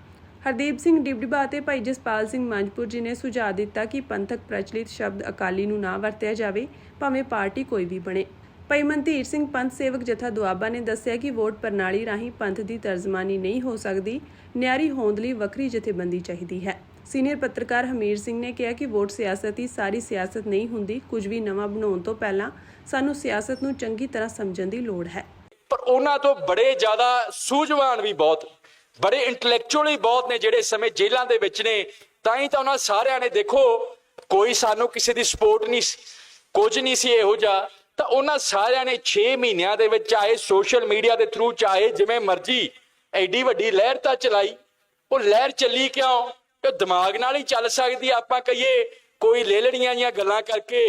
ਹਰਦੀਪ ਸਿੰਘ ਡਿਬਡਿਬਾ ਅਤੇ ਭਾਈ ਜਸਪਾਲ ਸਿੰਘ ਮੰਜਪੁਰ ਜੀ ਨੇ ਸੁਝਾਅ ਦਿੱਤਾ ਕਿ ਪੰਥਕ ਪ੍ਰਚਲਿਤ ਸ਼ਬਦ ਅਕਾਲੀ ਨੂੰ ਨਾ ਵਰਤਿਆ ਜਾਵੇ, ਭਾਵੇਂ ਪਾਰਟੀ ਕੋਈ ਵੀ ਬਣੇ। ਭਾਈ ਮਨਧੀਰ ਸਿੰਘ ਪੰਥ ਸੇਵਕ ਜਥਾ ਦੁਆਬਾ ਨੇ ਦੱਸਿਆ ਕਿ ਵੋਟ ਪ੍ਰਣਾਲੀ ਰਾਹੀਂ ਪੰਥ ਦੀ ਤਰਜਮਾਨੀ ਨਹੀਂ ਹੋ ਸਕਦੀ, ਨਿਆਰੀ ਹੋਂਦ ਲਈ ਵੱਖਰੀ ਜਥੇਬੰਦੀ ਚਾਹੀਦੀ ਹੈ। ਸੀਨੀਅਰ ਪੱਤਰਕਾਰ ਹਮੀਰ ਸਿੰਘ ਨੇ ਕਿਹਾ ਕਿ ਵੋਟ ਸਿਆਸਤ ਹੀ ਸਾਰੀ ਸਿਆਸਤ ਨਹੀਂ ਹੁੰਦੀ, ਕੁਝ ਵੀ ਨਵਾਂ ਬਣਾਉਣ ਤੋਂ ਪਹਿਲਾਂ ਸਾਨੂੰ ਸਿਆਸਤ ਨੂੰ ਚੰਗੀ ਤਰ੍ਹਾਂ ਸਮਝਣ ਦੀ ਲੋੜ ਹੈ। ਪਰ ਉਹਨਾਂ ਤੋਂ ਬੜੇ ਜ਼ਿਆਦਾ ਸੂਝਵਾਨ ਵੀ ਬਹੁਤ, ਬੜੇ ਇੰਟੈਲੈਕਚੁਅਲੀ ਬਹੁਤ ਨੇ ਜਿਹੜੇ ਇਸ ਸਮੇਂ ਜੇਲ੍ਹਾਂ ਦੇ ਵਿੱਚ ਨੇ। ਤਾਂ ਹੀ ਤਾਂ ਉਹਨਾਂ ਸਾਰਿਆਂ ਨੇ ਦੇਖੋ, ਕੋਈ ਸਾਨੂੰ ਕਿਸੇ ਦੀ ਸਪੋਰਟ ਨਹੀਂ, ਕੁਝ ਨਹੀਂ ਸੀ ਇਹੋ ਜਿਹਾ, ਤਾਂ ਉਹਨਾਂ ਸਾਰਿਆਂ ਨੇ 6 ਮਹੀਨਿਆਂ ਦੇ ਵਿੱਚ ਚਾਹੇ ਸੋਸ਼ਲ ਮੀਡੀਆ ਦੇ ਥਰੂ ਚਾਹੇ ਜਿਵੇਂ ਮਰਜ਼ੀ ਐਡੀ ਵੱਡੀ ਲਹਿਰ ਤਾਂ ਚਲਾਈ। ਉਹ ਲਹਿਰ ਚੱਲੀ ਕਿਉਂ? ਕਿ ਦਿਮਾਗ ਨਾਲ ਹੀ ਚੱਲ ਸਕਦੀ। ਆਪਾਂ ਕਹੀਏ ਕੋਈ ਲੇਲੜੀਆਂ ਜੀਆਂ ਗੱਲਾਂ ਕਰਕੇ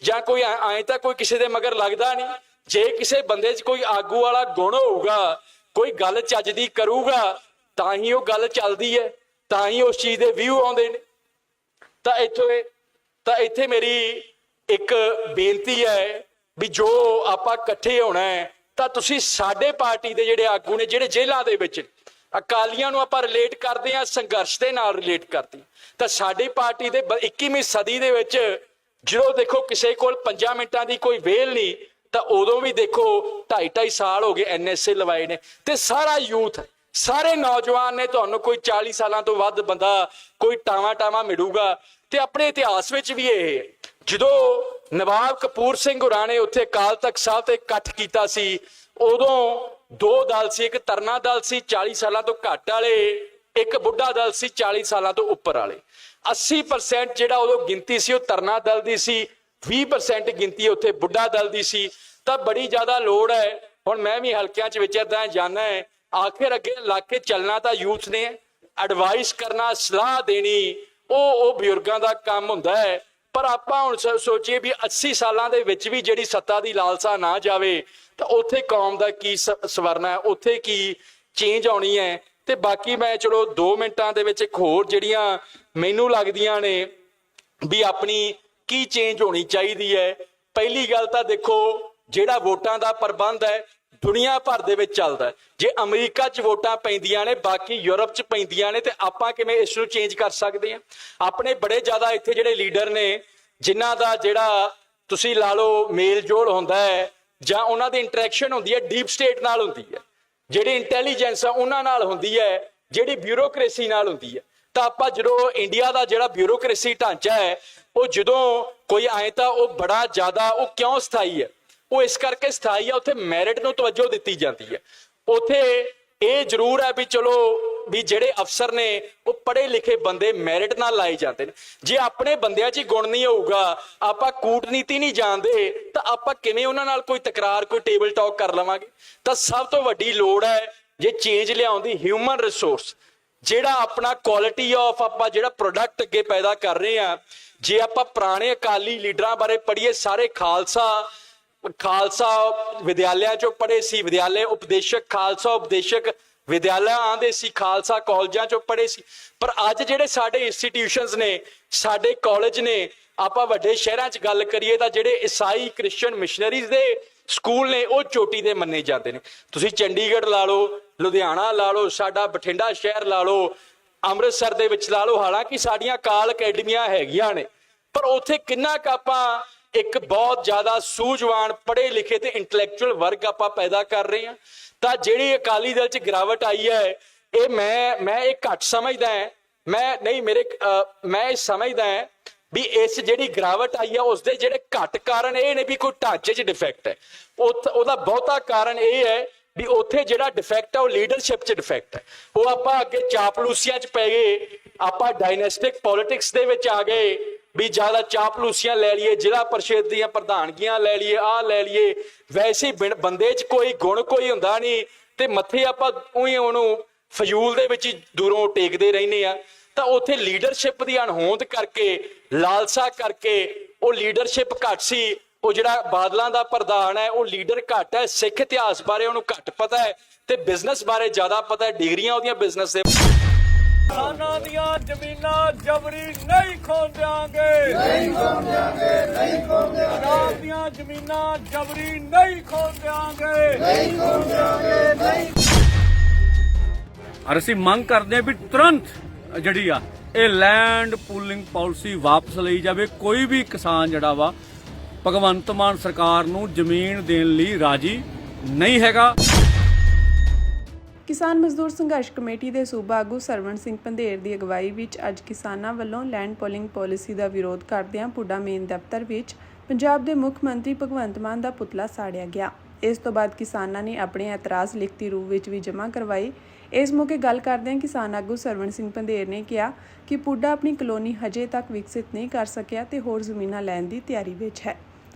ਜਾਂ ਕੋਈ ਐਂ ਤਾਂ ਕੋਈ ਕਿਸੇ ਦੇ ਮਗਰ ਲੱਗਦਾ ਨਹੀਂ। ਜੇ ਕਿਸੇ ਬੰਦੇ 'ਚ ਕੋਈ ਆਗੂ ਵਾਲਾ ਗੁਣ ਹੋਊਗਾ, ਕੋਈ ਗੱਲ ਚੱਜ ਦੀ ਕਰੂਗਾ, ਤਾਂ ਹੀ ਉਹ ਗੱਲ ਚੱਲਦੀ ਹੈ, ਤਾਂ ਹੀ ਉਸ ਚੀਜ਼ ਦੇ ਵਿਊ ਆਉਂਦੇ ਨੇ। ਤਾਂ ਇੱਥੇ ਮੇਰੀ ਇੱਕ ਬੇਨਤੀ ਹੈ ਵੀ ਜੋ ਆਪਾਂ ਇਕੱਠੇ ਹੋਣਾ ਹੈ, ਤਾਂ ਤੁਸੀਂ ਸਾਡੇ ਪਾਰਟੀ ਦੇ ਜਿਹੜੇ ਆਗੂ ਨੇ ਜਿਹੜੇ ਜੇਲ੍ਹਾਂ ਦੇ ਵਿੱਚ, ਅਕਾਲੀਆਂ ਨੂੰ ਆਪਾਂ ਰਿਲੇਟ ਕਰਦੇ ਹਾਂ, ਸੰਘਰਸ਼ ਦੇ ਨਾਲ ਰਿਲੇਟ ਕਰਦੇ ਹਾਂ, ਤਾਂ ਸਾਡੀ ਪਾਰਟੀ ਦੇ 21ਵੀਂ ਸਦੀ ਦੇ ਵਿੱਚ ਜਦੋਂ ਦੇਖੋ ਕਿਸੇ ਕੋਲ 5 ਮਿੰਟਾਂ ਦੀ ਕੋਈ ਵੇਲ ਨਹੀਂ, ਤਾਂ ਉਦੋਂ ਵੀ ਦੇਖੋ 2.5 ਸਾਲ ਹੋ ਗਏ NSA ਲਵਾਏ ਨੇ, ਤੇ ਸਾਰਾ ਯੂਥ, ਸਾਰੇ ਨੌਜਵਾਨ ਨੇ। ਤੁਹਾਨੂੰ ਕੋਈ 40 ਸਾਲਾਂ ਤੋਂ ਵੱਧ ਬੰਦਾ ਕੋਈ ਟਾਵਾਂ ਮਿਲੂਗਾ। ਤੇ ਆਪਣੇ ਇਤਿਹਾਸ ਵਿੱਚ ਵੀ ਇਹ, ਜਦੋਂ ਨਵਾਬ ਕਪੂਰ ਸਿੰਘ ਹੋਰਾਂ ਨੇ ਉੱਥੇ ਅਕਾਲ ਤਖਤ ਸਾਹਿਬ ਤੇ ਇਕੱਠ ਕੀਤਾ ਸੀ, ਉਦੋਂ 2 ਦਲ ਸੀ, ਇੱਕ ਤਰਨਾ ਦਲ ਸੀ 40 ਸਾਲਾਂ ਤੋਂ ਘੱਟ ਵਾਲੇ, ਇੱਕ ਬੁੱਢਾ ਦਲ ਸੀ 40 ਸਾਲਾਂ ਤੋਂ ਉੱਪਰ ਵਾਲੇ। 80% ਜਿਹੜਾ ਉਦੋਂ ਗਿਣਤੀ ਸੀ ਉਹ ਤਰਨਾ ਦਲ ਦੀ ਸੀ, 20% ਗਿਣਤੀ ਉੱਥੇ ਬੁੱਢਾ ਦਲ ਦੀ ਸੀ। ਤਾਂ ਬੜੀ ਜ਼ਿਆਦਾ ਲੋੜ ਹੈ। ਹੁਣ ਮੈਂ ਵੀ ਹਲਕਿਆਂ 'ਚ ਵਿਚਰਦਾ ਜਾਣਾ ਹੈ, ਆਖਿਰ ਅੱਗੇ ਲੱਗ ਕੇ ਚੱਲਣਾ ਤਾਂ ਯੂਥ ਨੇ, ਐਡਵਾਈਸ ਕਰਨਾ, ਸਲਾਹ ਦੇਣੀ ਉਹ ਬਜ਼ੁਰਗਾਂ ਦਾ ਕੰਮ ਹੁੰਦਾ ਹੈ। ਪਰ ਆਪਾਂ ਹੁਣ ਸੋਚੀਏ ਵੀ 80 ਸਾਲਾਂ ਦੇ ਵਿੱਚ ਵੀ ਜਿਹੜੀ ਸੱਤਾ ਦੀ ਲਾਲਸਾ ਨਾ ਜਾਵੇ, ਤਾਂ ਉੱਥੇ ਕੌਮ ਦਾ ਕੀ ਸਵਰਨਾ ਹੈ, ਉੱਥੇ ਕੀ ਚੇਂਜ ਆਉਣੀ ਹੈ। ਤੇ ਬਾਕੀ ਮੈਂ ਚਲੋ 2 ਮਿੰਟਾਂ ਦੇ ਵਿੱਚ ਇੱਕ ਹੋਰ ਜਿਹੜੀਆਂ ਮੈਨੂੰ ਲੱਗਦੀਆਂ ਨੇ ਵੀ ਆਪਣੀ ਕੀ ਚੇਂਜ ਹੋਣੀ ਚਾਹੀਦੀ ਹੈ। ਪਹਿਲੀ ਗੱਲ ਤਾਂ ਦੇਖੋ, ਜਿਹੜਾ ਵੋਟਾਂ ਦਾ ਪ੍ਰਬੰਧ ਹੈ ਦੁਨੀਆ ਭਰ ਦੇ ਵਿੱਚ ਚੱਲਦਾ ਹੈ। ਜੇ ਅਮਰੀਕਾ 'ਚ ਵੋਟਾਂ ਪੈਂਦੀਆਂ ਨੇ, ਬਾਕੀ ਯੂਰਪ 'ਚ ਪੈਂਦੀਆਂ ਨੇ, ਤੇ ਆਪਾਂ ਕਿਵੇਂ ਇਸ ਨੂੰ ਚੇਂਜ ਕਰ ਸਕਦੇ ਹਾਂ? ਆਪਣੇ ਬੜੇ ਜ਼ਿਆਦਾ ਇੱਥੇ ਜਿਹੜੇ ਲੀਡਰ ਨੇ, ਜਿਨ੍ਹਾਂ ਦਾ ਜਿਹੜਾ ਤੁਸੀਂ ਲਾ ਲਓ ਮੇਲ ਜੋਲ ਹੁੰਦਾ ਹੈ ਜਾਂ ਉਹਨਾਂ ਦੀ ਇੰਟਰੈਕਸ਼ਨ ਹੁੰਦੀ ਹੈ, ਡੀਪ ਸਟੇਟ ਨਾਲ ਹੁੰਦੀ ਹੈ, ਜਿਹੜੀ ਇੰਟੈਲੀਜੈਂਸ ਆ ਉਹਨਾਂ ਨਾਲ ਹੁੰਦੀ ਹੈ, ਜਿਹੜੀ ਬਿਊਰੋਕ੍ਰੇਸੀ ਨਾਲ ਹੁੰਦੀ ਹੈ। ਤਾਂ ਆਪਾਂ ਜਦੋਂ ਇੰਡੀਆ ਦਾ ਜਿਹੜਾ ਬਿਊਰੋਕ੍ਰੇਸੀ ਢਾਂਚਾ ਹੈ, ਉਹ ਜਦੋਂ ਕੋਈ ਆਏ ਤਾਂ ਉਹ ਬੜਾ ਜ਼ਿਆਦਾ, ਉਹ ਕਿਉਂ ਸਥਾਈ ਹੈ? ਉਹ ਇਸ ਕਰਕੇ ਸਥਾਈ ਹੈ, ਉੱਥੇ ਮੈਰਿਟ ਨੂੰ ਤਵੱਜੋ ਦਿੱਤੀ ਜਾਂਦੀ ਹੈ। ਉੱਥੇ ਇਹ ਜ਼ਰੂਰ ਹੈ ਵੀ ਚਲੋ ਵੀ ਜਿਹੜੇ ਅਫਸਰ ਨੇ ਉਹ ਪੜ੍ਹੇ ਲਿਖੇ ਬੰਦੇ ਮੈਰਿਟ ਨਾਲ ਲਾਏ ਜਾਂਦੇ ਨੇ। ਜੇ ਆਪਣੇ ਬੰਦਿਆਂ 'ਚ ਹੀ ਗੁਣ ਨਹੀਂ ਹੋਊਗਾ, ਆਪਾਂ ਕੂਟਨੀਤੀ ਨਹੀਂ ਜਾਣਦੇ, ਤਾਂ ਆਪਾਂ ਕਿਵੇਂ ਉਹਨਾਂ ਨਾਲ ਕੋਈ ਤਕਰਾਰ, ਕੋਈ ਟੇਬਲ ਟਾਕ ਕਰ ਲਵਾਂਗੇ? ਤਾਂ ਸਭ ਤੋਂ ਵੱਡੀ ਲੋੜ ਹੈ ਜੇ ਚੇਂਜ ਲਿਆਉਣ ਦੀ, ਹਿਊਮਨ ਰਿਸੋਰਸ, ਜਿਹੜਾ ਆਪਣਾ ਕੁਆਲਿਟੀ ਆਫ ਆਪਾਂ ਜਿਹੜਾ ਪ੍ਰੋਡਕਟ ਅੱਗੇ ਪੈਦਾ ਕਰ ਰਹੇ ਹਾਂ। ਜੇ ਆਪਾਂ ਪੁਰਾਣੇ ਅਕਾਲੀ ਲੀਡਰਾਂ ਬਾਰੇ ਪੜ੍ਹੀਏ, ਸਾਰੇ ਖਾਲਸਾ ਵਿਦਿਆਲਿਆਂ 'ਚੋਂ ਪੜ੍ਹੇ ਸੀ, ਵਿਦਿਆਲੇ ਉਪਦੇਸ਼ਕ, ਖਾਲਸਾ ਉਪਦੇਸ਼ਕ ਵਿਦਿਆਲਿਆ ਆਂਦੇ ਸੀ, ਖਾਲਸਾ ਕਾਲਜਾਂ 'ਚੋਂ ਪੜ੍ਹੇ ਸੀ। ਪਰ ਅੱਜ ਜਿਹੜੇ ਸਾਡੇ ਇੰਸਟੀਟਿਊਸ਼ਨਸ ਨੇ, ਸਾਡੇ ਕਾਲਜ ਨੇ, ਆਪਾਂ ਵੱਡੇ ਸ਼ਹਿਰਾਂ 'ਚ ਗੱਲ ਕਰੀਏ ਤਾਂ ਜਿਹੜੇ ਈਸਾਈ ਕ੍ਰਿਸਚੀਅਨ ਮਿਸ਼ਨਰੀਜ਼ ਦੇ ਸਕੂਲ ਨੇ, ਉਹ ਚੋਟੀ ਦੇ ਮੰਨੇ ਜਾਂਦੇ ਨੇ। ਤੁਸੀਂ ਚੰਡੀਗੜ੍ਹ ਲਾ ਲਓ, ਲੁਧਿਆਣਾ ਲਾ ਲਓ, ਸਾਡਾ ਬਠਿੰਡਾ ਸ਼ਹਿਰ ਲਾ ਲਓ, ਅੰਮ੍ਰਿਤਸਰ ਦੇ ਵਿੱਚ ਲਾ ਲਓ। ਹਾਲਾਂਕਿ ਸਾਡੀਆਂ ਕਾਲ ਅਕੈਡਮੀਆਂ ਹੈਗੀਆਂ ਨੇ, ਪਰ ਉੱਥੇ ਕਿੰਨਾ ਕੁ ਆਪਾਂ ਇੱਕ ਬਹੁਤ ਜ਼ਿਆਦਾ ਸੂਝਵਾਨ ਪੜ੍ਹੇ ਲਿਖੇ ਤੇ ਇੰਟੈਲੈਕਚੁਅਲ ਵਰਗ ਆਪਾਂ ਪੈਦਾ ਕਰ ਰਹੇ ਹਾਂ। ਤਾਂ ਜਿਹੜੀ ਅਕਾਲੀ ਦਲ 'ਚ ਗਿਰਾਵਟ ਆਈ ਹੈ, ਇਹ ਮੈਂ ਇਹ ਘੱਟ ਸਮਝਦਾ ਹਾਂ। ਮੈਂ ਇਹ ਸਮਝਦਾ ਹਾਂ ਵੀ ਇਸ ਜਿਹੜੀ ਗਿਰਾਵਟ ਆਈ ਆ ਉਸਦੇ ਜਿਹੜੇ ਘੱਟ ਕਾਰਨ ਇਹ ਨੇ ਵੀ ਕੋਈ ਢਾਂਚੇ 'ਚ ਡਿਫੈਕਟ ਹੈ। ਉਹਦਾ ਬਹੁਤਾ ਕਾਰਨ ਇਹ ਹੈ ਵੀ ਉੱਥੇ ਜਿਹੜਾ ਡਿਫੈਕਟ ਹੈ ਉਹ ਲੀਡਰਸ਼ਿਪ 'ਚ ਡਿਫੈਕਟ ਹੈ। ਉਹ ਆਪਾਂ ਅੱਗੇ ਚਾਪਲੂਸੀਆਂ 'ਚ ਪੈ ਗਏ, ਆਪਾਂ ਡਾਇਨੈਸਟਿਕ ਪੋਲਿਟਿਕਸ ਦੇ ਵਿੱਚ ਆ ਗਏ ਵੀ ਜ਼ਿਆਦਾ ਚਾਪਲੂਸੀਆਂ ਲੈ ਲਈਏ, ਜ਼ਿਲ੍ਹਾ ਪਰਿਸ਼ਦ ਦੀਆਂ ਪ੍ਰਧਾਨਗੀਆਂ ਲੈ ਲਈਏ, ਆਹ ਲੈ ਲਈਏ। ਵੈਸੇ ਬੰਦੇ 'ਚ ਕੋਈ ਗੁਣ ਕੋਈ ਹੁੰਦਾ ਨਹੀਂ ਤੇ ਮੱਥੇ ਆਪਾਂ ਉਹੀ ਉਹਨੂੰ ਫਜ਼ੂਲ ਦੇ ਵਿੱਚ ਦੂਰੋਂ ਟੇਕਦੇ ਰਹਿੰਦੇ ਆ। ਤਾਂ ਉੱਥੇ ਲੀਡਰਸ਼ਿਪ ਦੀ ਅਣਹੋਂਦ ਕਰਕੇ, ਲਾਲਸਾ ਕਰਕੇ, ਉਹ ਲੀਡਰਸ਼ਿਪ ਘੱਟ ਸੀ। ਉਹ ਜਿਹੜਾ ਬਾਦਲਾਂ ਦਾ ਪ੍ਰਧਾਨ ਹੈ ਉਹ ਲੀਡਰ ਘੱਟ ਹੈ, ਸਿੱਖ ਇਤਿਹਾਸ ਬਾਰੇ ਉਹਨੂੰ ਘੱਟ ਪਤਾ ਹੈ ਤੇ ਬਿਜ਼ਨਸ ਬਾਰੇ ਜ਼ਿਆਦਾ ਪਤਾ ਹੈ। ਡਿਗਰੀਆਂ ਉਹਦੀਆਂ ਬਿਜ਼ਨਸ ਦੇ। ਕਿਸਾਨਾਂ ਦੀਆਂ ਜ਼ਮੀਨਾਂ ਜਬਰੀ ਨਹੀਂ ਖੋਹ ਦਿਆਂਗੇ, ਨਹੀਂ ਖੋਹ ਦਿਆਂਗੇ, ਨਹੀਂ ਖੋਹ ਦਿਆਂਗੇ। ਪੰਜਾਬ ਦੀਆਂ ਜ਼ਮੀਨਾਂ ਜਬਰੀ ਨਹੀਂ ਖੋਹ ਦਿਆਂਗੇ, ਨਹੀਂ ਖੋਹ ਦਿਆਂਗੇ, ਨਹੀਂ। ਔਰ ਅਸੀਂ ਮੰਗ ਕਰਦੇ ਹਾਂ ਵੀ ਤੁਰੰਤ ਜਿਹੜੀ ਆ ਇਹ ਲੈਂਡ ਪੂਲਿੰਗ ਪਾਲਿਸੀ ਵਾਪਸ ਲਈ ਜਾਵੇ। ਕੋਈ ਵੀ ਕਿਸਾਨ ਜਿਹੜਾ ਵਾ ਭਗਵੰਤ ਮਾਨ ਸਰਕਾਰ ਨੂੰ ਜ਼ਮੀਨ ਦੇਣ ਲਈ ਰਾਜੀ ਨਹੀਂ ਹੈਗਾ। ਕਿਸਾਨ ਮਜ਼ਦੂਰ ਸੰਘਰਸ਼ ਕਮੇਟੀ ਦੇ ਸੂਬਾ ਆਗੂ ਸਰਵਣ ਸਿੰਘ ਪੰਧੇਰ ਦੀ ਅਗਵਾਈ ਵਿੱਚ ਅੱਜ ਕਿਸਾਨਾਂ ਵੱਲੋਂ ਲੈਂਡ ਪੂਲਿੰਗ ਪਾਲਿਸੀ ਦਾ ਵਿਰੋਧ ਕਰਦਿਆਂ ਪੁੱਡਾ ਮੇਨ ਦਫ਼ਤਰ ਵਿੱਚ ਪੰਜਾਬ ਦੇ ਮੁੱਖ ਮੰਤਰੀ ਭਗਵੰਤ ਮਾਨ ਦਾ ਪੁਤਲਾ ਸਾੜਿਆ ਗਿਆ। ਇਸ ਤੋਂ ਬਾਅਦ ਕਿਸਾਨਾਂ ਨੇ ਆਪਣੇ ਇਤਰਾਜ਼ ਲਿਖਤੀ ਰੂਪ ਵਿੱਚ ਵੀ ਜਮ੍ਹਾਂ ਕਰਵਾਏ। ਇਸ ਮੌਕੇ ਗੱਲ ਕਰਦਿਆਂ ਕਿਸਾਨ ਆਗੂ ਸਰਵਣ ਸਿੰਘ ਪੰਧੇਰ ਨੇ ਕਿਹਾ ਕਿ ਪੁੱਡਾ ਆਪਣੀ ਕਲੋਨੀ ਹਜੇ ਤੱਕ ਵਿਕਸਿਤ ਨਹੀਂ ਕਰ ਸਕਿਆ ਤੇ ਹੋਰ ਜ਼ਮੀਨਾਂ ਲੈਣ ਦੀ ਤਿਆਰੀ ਵਿੱਚ ਹੈ।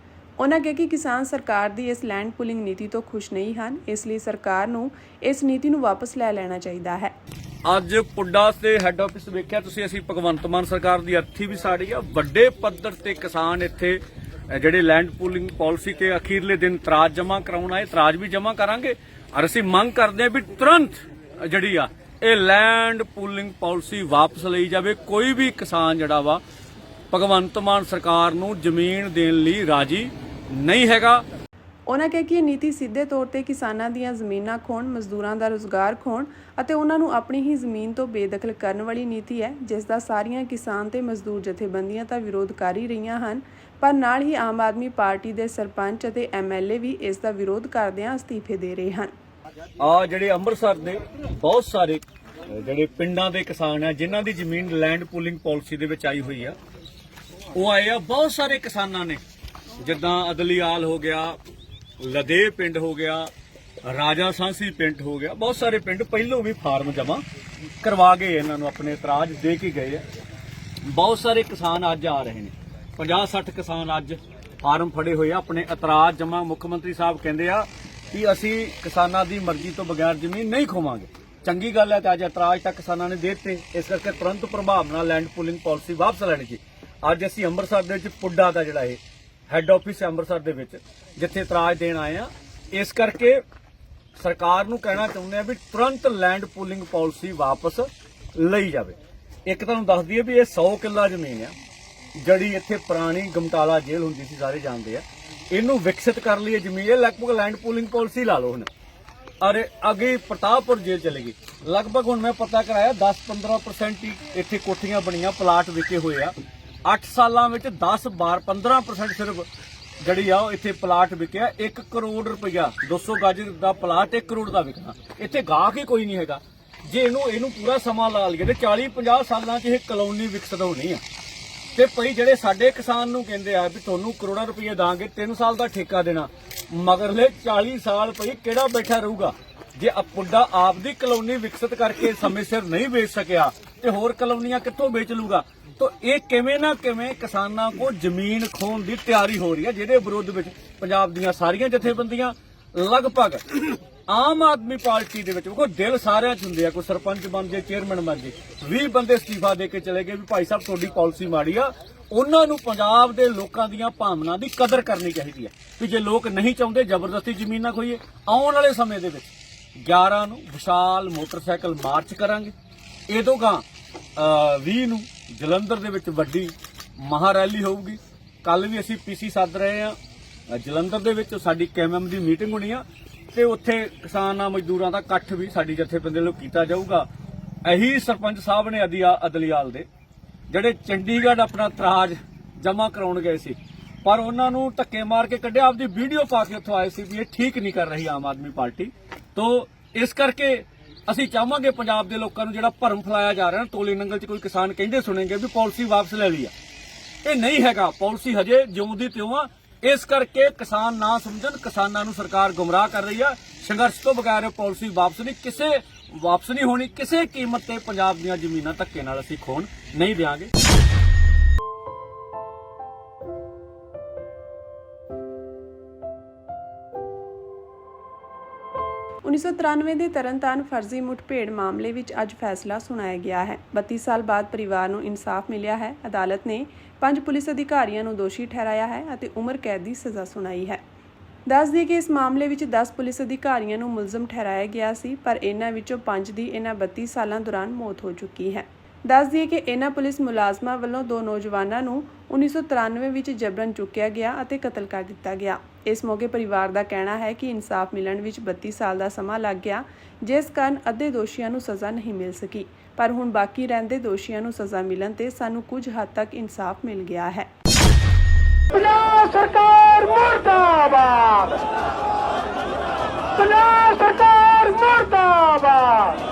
ਉਹਨਾਂ ਕਿਹਾ ਕਿ ਕਿਸਾਨ ਸਰਕਾਰ ਦੀ ਇਸ ਲੈਂਡ ਪੂਲਿੰਗ ਨੀਤੀ ਤੋਂ ਖੁਸ਼ ਨਹੀਂ ਹਨ, ਇਸ ਲਈ ਸਰਕਾਰ ਨੂੰ ਇਸ ਨੀਤੀ ਨੂੰ ਵਾਪਸ ਲੈ ਲੈਣਾ ਚਾਹੀਦਾ ਹੈ। ਅੱਜ ਪੁੱਡਾ ਤੇ ਹੈੱਡ ਆਫਿਸ ਵੇਖਿਆ ਤੁਸੀਂ, ਅਸੀਂ ਭਗਵੰਤ ਮਾਨ ਸਰਕਾਰ ਦੀ ਅਰਥੀ ਵੀ ਸਾੜੀ ਆ। ਵੱਡੇ ਪੱਧਰ ਤੇ ਕਿਸਾਨ ਇੱਥੇ ਜਿਹੜੇ ਲੈਂਡ ਪੂਲਿੰਗ ਪਾਲਿਸੀ ਤੇ ਅਖੀਰਲੇ ਦਿਨ ਇਤਰਾਜ਼ ਜਮ੍ਹਾਂ ਕਰਾਉਣ ਆਏ, ਇਤਰਾਜ਼ ਵੀ ਜਮ੍ਹਾਂ ਕਰਾਂਗੇ। ਔਰ ਅਸੀਂ ਮੰਗ ਕਰਦੇ ਹਾਂ ਵੀ ਤੁਰੰਤ ਜਿਹੜੀ ਆ ਇਹ ਲੈਂਡ ਪੂਲਿੰਗ ਪਾਲਿਸੀ ਵਾਪਸ ਲਈ ਜਾਵੇ। ਕੋਈ ਵੀ ਕਿਸਾਨ ਜਿਹੜਾ ਵਾ ਭਗਵੰਤ ਮਾਨ ਸਰਕਾਰ ਨੂੰ ਜ਼ਮੀਨ ਦੇਣ ਲਈ ਰਾਜੀ ਨਹੀਂ ਹੈਗਾ। ਉਹਨਾਂ ਕਿਹਾ ਕਿ ਇਹ ਨੀਤੀ ਸਿੱਧੇ ਤੌਰ ਤੇ ਕਿਸਾਨਾਂ ਦੀਆਂ ਜ਼ਮੀਨਾਂ ਖੋਣ, ਮਜ਼ਦੂਰਾਂ ਦਾ ਰੁਜ਼ਗਾਰ ਖੋਣ ਅਤੇ ਉਹਨਾਂ ਨੂੰ ਆਪਣੀ ਹੀ ਜ਼ਮੀਨ ਤੋਂ ਬੇਦਖਲ ਕਰਨ ਵਾਲੀ ਨੀਤੀ ਹੈ, ਜਿਸ ਦਾ ਸਾਰੀਆਂ ਕਿਸਾਨ ਤੇ ਮਜ਼ਦੂਰ ਜਥੇਬੰਦੀਆਂ ਤਾਂ ਵਿਰੋਧ ਕਰ ਹੀ ਰਹੀਆਂ ਹਨ, ਪਰ ਨਾਲ ਹੀ ਆਮ ਆਦਮੀ ਪਾਰਟੀ ਦੇ ਸਰਪੰਚ ਅਤੇ ਐਮਐਲਏ ਵੀ ਇਸ ਦਾ ਵਿਰੋਧ ਕਰਦਿਆਂ ਅਸਤੀਫੇ ਦੇ ਰਹੇ ਹਨ। ਜਿਹੜੇ ਅੰਮ੍ਰਿਤਸਰ ਦੇ ਬਹੁਤ ਸਾਰੇ ਜਿਹੜੇ ਪਿੰਡਾਂ ਦੇ ਕਿਸਾਨ ਆ ਜਿਨ੍ਹਾਂ ਦੀ ਜ਼ਮੀਨ ਲੈਂਡ ਪੂਲਿੰਗ ਪਾਲਿਸੀ ਦੇ ਵਿੱਚ ਆਈ ਹੋਈ ਆ, ਉਹ ਆਏ ਆ। ਬਹੁਤ ਸਾਰੇ ਕਿਸਾਨਾਂ ਨੇ, ਜਿੱਦਾਂ ਅਦਲੀਆਲ ਹੋ ਗਿਆ, ਲਦੇ ਪਿੰਡ ਹੋ ਗਿਆ, ਰਾਜਾ ਸਾਂਸੀ ਪਿੰਡ ਹੋ ਗਿਆ, ਬਹੁਤ ਸਾਰੇ ਪਿੰਡ ਪਹਿਲੋਂ ਵੀ ਫਾਰਮ ਜਮ੍ਹਾਂ ਕਰਵਾ ਗਏ, ਇਹਨਾਂ ਨੂੰ ਆਪਣੇ ਇਤਰਾਜ਼ ਦੇ ਕੇ ਗਏ ਆ। ਬਹੁਤ ਸਾਰੇ ਕਿਸਾਨ ਅੱਜ ਆ ਰਹੇ ਨੇ, 50-60 ਕਿਸਾਨ ਅੱਜ ਫਾਰਮ ਫੜੇ ਹੋਏ ਆ, ਆਪਣੇ ਇਤਰਾਜ਼ ਜਮ੍ਹਾਂ। ਮੁੱਖ ਮੰਤਰੀ ਸਾਹਿਬ ਕਹਿੰਦੇ ਆ ਕਿ ਅਸੀਂ ਕਿਸਾਨਾਂ ਦੀ ਮਰਜ਼ੀ ਤੋਂ ਬਗੈਰ ਜ਼ਮੀਨ ਨਹੀਂ ਖੋਵਾਂਗੇ। ਚੰਗੀ ਗੱਲ ਹੈ ਤੇ ਅੱਜ ਇਤਰਾਜ਼ ਤਾਂ ਕਿਸਾਨਾਂ ਨੇ ਦੇ ਦਿੱਤੇ, ਇਸ ਕਰਕੇ ਤੁਰੰਤ ਪ੍ਰਭਾਵ ਨਾਲ ਲੈਂਡ ਪੂਲਿੰਗ ਪਾਲਿਸੀ ਵਾਪਸ ਲੈਣੀ ਚਾਹੀਦੀ। ਅੱਜ ਅਸੀਂ ਅੰਮ੍ਰਿਤਸਰ ਦੇ ਵਿੱਚ ਪੁੱਡਾ ਦਾ ਜਿਹੜਾ ਇਹ ਹੈੱਡ ਆਫਿਸ ਹੈ ਅੰਮ੍ਰਿਤਸਰ ਦੇ ਵਿੱਚ, ਜਿੱਥੇ ਇਤਰਾਜ਼ ਦੇਣ ਆਏ ਆ। ਇਸ ਕਰਕੇ ਸਰਕਾਰ ਨੂੰ ਕਹਿਣਾ ਚਾਹੁੰਦੇ ਆ ਵੀ ਤੁਰੰਤ ਲੈਂਡ ਪੂਲਿੰਗ ਪਾਲਿਸੀ ਵਾਪਸ ਲਈ ਜਾਵੇ। ਇੱਕ ਤੁਹਾਨੂੰ ਦੱਸ ਦਈਏ ਵੀ ਇਹ 100 ਕਿੱਲਾ ਜ਼ਮੀਨ ਆ ਜਿਹੜੀ ਇੱਥੇ ਪੁਰਾਣੀ ਗਮਟਾਲਾ ਜੇਲ੍ਹ ਹੁੰਦੀ ਸੀ, ਸਾਰੇ ਜਾਣਦੇ ਆ। ਇਹਨੂੰ ਵਿਕਸਿਤ ਕਰ ਲਈ ਜ਼ਮੀਨ, ਇਹ ਲਗਭਗ ਲੈਂਡ ਪੂਲਿੰਗ ਪਾਲਿਸੀ ਲਾ ਲਓ ਹੁਣ। ਔਰ ਅੱਗੇ ਪ੍ਰਤਾਪਪੁਰ ਜੇਲ੍ਹ ਚਲੇਗੀ, ਲਗਭਗ ਹੁਣ ਮੈਂ ਪਤਾ ਕਰਾਇਆ 10-15% ਹੀ ਇੱਥੇ ਕੋਠੀਆਂ ਬਣੀਆਂ, ਪਲਾਟ ਵਿਕੇ ਹੋਏ ਆ। 8 ਸਾਲਾਂ ਵਿੱਚ 10-15% ਸਿਰਫ ਜਿਹੜੀ ਆ ਉਹ ਇੱਥੇ ਪਲਾਟ ਵਿਕਿਆ। 1 ਕਰੋੜ ਰੁਪਇਆ 200 ਗਜ ਦਾ ਪਲਾਟ 1 ਕਰੋੜ ਦਾ ਵਿਕਣਾ। ਇੱਥੇ ਗਾਹਕ ਹੀ ਕੋਈ ਨਹੀਂ ਹੈਗਾ। ਜੇ ਇਹਨੂੰ ਪੂਰਾ ਸਮਾਂ ਲਾ ਲਈਏ ਤੇ 40-50 ਸਾਲਾਂ 'ਚ ਇਹ ਕਲੋਨੀ ਵਿਕਸਿਤ ਹੋਣੀ ਆ। ਤੇ ਭਈ ਜਿਹੜੇ ਸਾਡੇ ਕਿਸਾਨ ਨੂੰ ਕਹਿੰਦੇ ਆ ਵੀ ਤੁਹਾਨੂੰ ਕਰੋੜਾਂ ਰੁਪਏ ਦਾਂਗੇ, 3 ਸਾਲ ਦਾ ਠੇਕਾ ਦੇਣਾ, ਮਗਰਲੇ 40 ਸਾਲ ਭਈ ਕਿਹੜਾ ਬੈਠਾ ਰਹੂਗਾ? ਜੇ ਪੁੱਡਾ ਆਪਦੀ ਕਲੋਨੀ ਵਿਕਸਿਤ ਕਰਕੇ ਸਮੇਂ ਸਿਰ ਨਹੀਂ ਵੇਚ ਸਕਿਆ ਤੇ ਹੋਰ ਕਲੋਨੀਆਂ ਕਿੱਥੋਂ ਵੇਚ ਲੂਗਾ? ਤਾਂ ਇਹ ਕਿਵੇਂ ਨਾ ਕਿਵੇਂ ਕਿਸਾਨਾਂ ਕੋਲ ਜ਼ਮੀਨ ਖੋਣ ਦੀ ਤਿਆਰੀ ਹੋ ਰਹੀ ਹੈ, ਜਿਹਦੇ ਵਿਰੋਧ ਵਿੱਚ ਪੰਜਾਬ ਦੀਆਂ ਸਾਰੀਆਂ ਜਥੇਬੰਦੀਆਂ, ਲਗਭਗ ਆਮ ਆਦਮੀ ਪਾਰਟੀ ਦੇ ਵਿੱਚ ਕੋਈ ਦਿਲ ਸਾਰਿਆਂ 'ਚ ਹੁੰਦੇ ਆ। ਕੋਈ ਸਰਪੰਚ ਬਣ ਜੇ, ਚੇਅਰਮੈਨ ਬਣ ਜੇ, 20 ਬੰਦੇ ਅਸਤੀਫਾ ਦੇ ਕੇ ਚਲੇ ਗਏ ਵੀ ਭਾਈ ਸਾਹਿਬ ਤੁਹਾਡੀ ਪਾਲਿਸੀ ਮਾੜੀ ਆ। ਉਹਨਾਂ ਨੂੰ ਪੰਜਾਬ ਦੇ ਲੋਕਾਂ ਦੀਆਂ ਭਾਵਨਾ ਦੀ ਕਦਰ ਕਰਨੀ ਚਾਹੀਦੀ ਹੈ ਵੀ ਜੇ ਲੋਕ ਨਹੀਂ ਚਾਹੁੰਦੇ ਜ਼ਬਰਦਸਤੀ ਜ਼ਮੀਨ ਨਾ ਖੋਈਏ। ਆਉਣ ਵਾਲੇ ਸਮੇਂ ਦੇ ਵਿੱਚ 11 ਨੂੰ ਵਿਸ਼ਾਲ ਮੋਟਰਸਾਈਕਲ ਮਾਰਚ ਕਰਾਂਗੇ। ਇਹਦੋਂ ਗਾਂ 20 ਨੂੰ ਜਲੰਧਰ ਦੇ ਵਿੱਚ ਵੱਡੀ ਮਹਾ ਰੈਲੀ ਹੋਊਗੀ। ਕੱਲ ਵੀ ਅਸੀਂ ਪੀਸੀ ਸੱਦ ਰਹੇ ਆ ਜਲੰਧਰ ਦੇ ਵਿੱਚ, ਸਾਡੀ ਕੇਐਮਐਮ ਦੀ ਮੀਟਿੰਗ ਹੋਣੀ ਆ ਤੇ ਉੱਥੇ ਕਿਸਾਨਾਂ ਮਜ਼ਦੂਰਾਂ ਦਾ ਇਕੱਠ ਵੀ ਸਾਡੀ ਜਥੇਬੰਦੀ ਵੱਲੋਂ ਕੀਤਾ ਜਾਊਗਾ। ਇਹੀ ਸਰਪੰਚ ਸਾਹਿਬ ਨੇ ਅਦਲੀਆਲ ਦੇ ਜਿਹੜੇ ਚੰਡੀਗੜ੍ਹ ਆਪਣਾ ਇਤਰਾਜ਼ ਜਮ੍ਹਾਂ ਕਰਾਉਣ ਗਏ ਸੀ, ਪਰ ਉਹਨਾਂ ਨੂੰ ਧੱਕੇ ਮਾਰ ਕੇ ਕੱਢਿਆ, ਆਪਦੀ ਵੀਡੀਓ ਪਾ ਕੇ ਉੱਥੋਂ ਆਏ ਸੀ ਵੀ ਇਹ ਠੀਕ ਨਹੀਂ ਕਰ ਰਹੀ ਆਮ ਆਦਮੀ ਪਾਰਟੀ। ਤੋਂ ਇਸ ਕਰਕੇ ਅਸੀਂ ਚਾਹਾਂਗੇ ਪੰਜਾਬ ਦੇ ਲੋਕਾਂ ਨੂੰ ਜਿਹੜਾ ਭਰਮ ਫੈਲਾਇਆ ਜਾ ਰਿਹਾ ਨਾ, ਤੋਲੇ ਨੰਗਲ 'ਚ ਕੋਈ ਕਿਸਾਨ ਕਹਿੰਦੇ ਸੁਣेंगे ਵੀ ਪਾਲਿਸੀ ਵਾਪਸ ਲੈ ਲਈ ਆ, ਇਹ ਨਹੀਂ ਹੈਗਾ। ਪਾਲਿਸੀ ਹਜੇ ਜਿਉਂ ਦੀ ਤਿਉਂ ਆ। ਇਸ ਕਰਕੇ ਕਿਸਾਨ ਨਾ ਸਮਝਣ, ਕਿਸਾਨਾਂ ਨੂੰ ਸਰਕਾਰ ਗੁੰਮਰਾਹ ਕਰ ਰਹੀ ਆ। ਸੰਘਰਸ਼ ਤੋਂ ਬਗੈਰ ਇਹ ਪਾਲਿਸੀ ਵਾਪਸ ਨਹੀਂ ਹੋਣੀ। ਕਿਸੇ ਕੀਮਤ ਤੇ ਪੰਜਾਬ ਦੀਆਂ ਜ਼ਮੀਨਾਂ ਧੱਕੇ ਨਾਲ ਅਸੀਂ ਖੋਣ ਨਹੀਂ ਦਿਆਂਗੇ। 1993 ਦੇ ਤਰਨਤਾਰਨ ਫਰਜ਼ੀ ਮੁਠਭੇੜ ਮਾਮਲੇ ਵਿੱਚ ਅੱਜ ਫੈਸਲਾ ਸੁਣਾਇਆ ਗਿਆ ਹੈ। 32 ਸਾਲ ਬਾਅਦ ਪਰਿਵਾਰ ਨੂੰ ਇਨਸਾਫ ਮਿਲਿਆ ਹੈ। ਅਦਾਲਤ ਨੇ 5 ਪੁਲਿਸ ਅਧਿਕਾਰੀਆਂ ਨੂੰ ਦੋਸ਼ੀ ਠਹਿਰਾਇਆ ਹੈ ਅਤੇ ਉਮਰ ਕੈਦ ਦੀ ਸਜ਼ਾ ਸੁਣਾਈ ਹੈ। ਦੱਸ ਦਈਏ ਕਿ ਇਸ ਮਾਮਲੇ ਵਿੱਚ 10 ਪੁਲਿਸ ਅਧਿਕਾਰੀਆਂ ਨੂੰ ਮੁਲਜ਼ਮ ਠਹਿਰਾਇਆ ਗਿਆ ਸੀ, ਪਰ ਇਹਨਾਂ ਵਿੱਚੋਂ 5 ਦੀ ਇਹਨਾਂ 32 ਸਾਲਾਂ ਦੌਰਾਨ ਮੌਤ ਹੋ ਚੁੱਕੀ ਹੈ। ਦੱਸ ਦਈਏ ਕਿ ਇਹਨਾਂ ਪੁਲਿਸ ਮੁਲਾਜ਼ਮਾਂ ਵੱਲੋਂ 2 ਨੌਜਵਾਨਾਂ ਨੂੰ 1993 ਵਿੱਚ ਜਬਰਨ ਚੁੱਕਿਆ ਗਿਆ ਅਤੇ ਕਤਲ ਕਰ ਦਿੱਤਾ ਗਿਆ। ਇਸ ਮੌਕੇ ਪਰਿਵਾਰ ਦਾ ਕਹਿਣਾ ਹੈ ਕਿ ਇਨਸਾਫ ਮਿਲਣ ਵਿੱਚ 32 ਸਾਲ ਦਾ ਸਮਾਂ ਲੱਗ ਗਿਆ, ਜਿਸ ਕਾਰਨ ਅੱਧੇ ਦੋਸ਼ੀਆਂ ਨੂੰ ਸਜ਼ਾ ਨਹੀਂ ਮਿਲ ਸਕੀ, ਪਰ ਹੁਣ ਬਾਕੀ ਰਹਿੰਦੇ ਦੋਸ਼ੀਆਂ ਨੂੰ ਸਜ਼ਾ ਮਿਲਣ ਤੇ ਸਾਨੂੰ ਕੁਝ ਹੱਦ ਤੱਕ ਇਨਸਾਫ ਮਿਲ ਗਿਆ ਹੈ। ਪੰਜਾਬ ਸਰਕਾਰ ਮੁਰਦਾਬਾਦ, ਪੰਜਾਬ ਸਰਕਾਰ ਮੁਰਦਾਬਾਦ।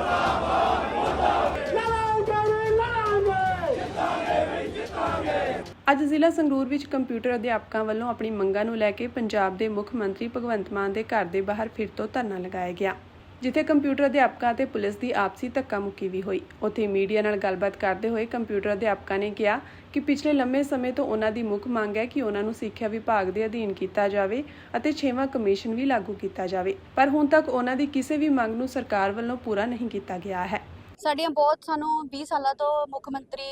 ਅੱਜ ਜ਼ਿਲ੍ਹਾ ਸੰਗਰੂਰ ਵਿੱਚ ਕੰਪਿਊਟਰ ਅਧਿਆਪਕਾਂ ਵੱਲੋਂ ਆਪਣੀ ਮੰਗਾਂ ਨੂੰ ਲੈ ਕੇ ਪੰਜਾਬ ਦੇ ਮੁੱਖ ਮੰਤਰੀ ਭਗਵੰਤ ਮਾਨ ਦੇ ਘਰ ਦੇ ਬਾਹਰ ਫਿਰ ਤੋਂ ਧਰਨਾ ਲਗਾਇਆ ਗਿਆ, ਜਿੱਥੇ ਕੰਪਿਊਟਰ ਅਧਿਆਪਕਾਂ ਅਤੇ ਪੁਲਿਸ ਦੀ ਆਪਸੀ ਧੱਕਾ-ਮੁੱਕੀ ਵੀ ਹੋਈ। ਉੱਥੇ ਮੀਡੀਆ ਨਾਲ ਗੱਲਬਾਤ ਕਰਦੇ ਹੋਏ ਕੰਪਿਊਟਰ ਅਧਿਆਪਕਾਂ ਨੇ ਕਿਹਾ ਕਿ ਪਿਛਲੇ ਲੰਮੇ ਸਮੇਂ ਤੋਂ ਉਹਨਾਂ ਦੀ ਮੁੱਖ ਮੰਗ ਹੈ ਕਿ ਉਹਨਾਂ ਨੂੰ ਸਿੱਖਿਆ ਵਿਭਾਗ ਦੇ ਅਧੀਨ ਕੀਤਾ ਜਾਵੇ ਅਤੇ 6ਵਾਂ ਕਮਿਸ਼ਨ ਵੀ ਲਾਗੂ ਕੀਤਾ ਜਾਵੇ, ਪਰ ਹੁਣ ਤੱਕ ਉਹਨਾਂ ਦੀ ਕਿਸੇ ਵੀ ਮੰਗ ਨੂੰ ਸਰਕਾਰ ਵੱਲੋਂ ਪੂਰਾ ਨਹੀਂ ਕੀਤਾ ਗਿਆ ਹੈ। ਸਾਡੀਆਂ ਸਾਨੂੰ 20 ਸਾਲਾਂ ਤੋਂ ਮੁੱਖ ਮੰਤਰੀ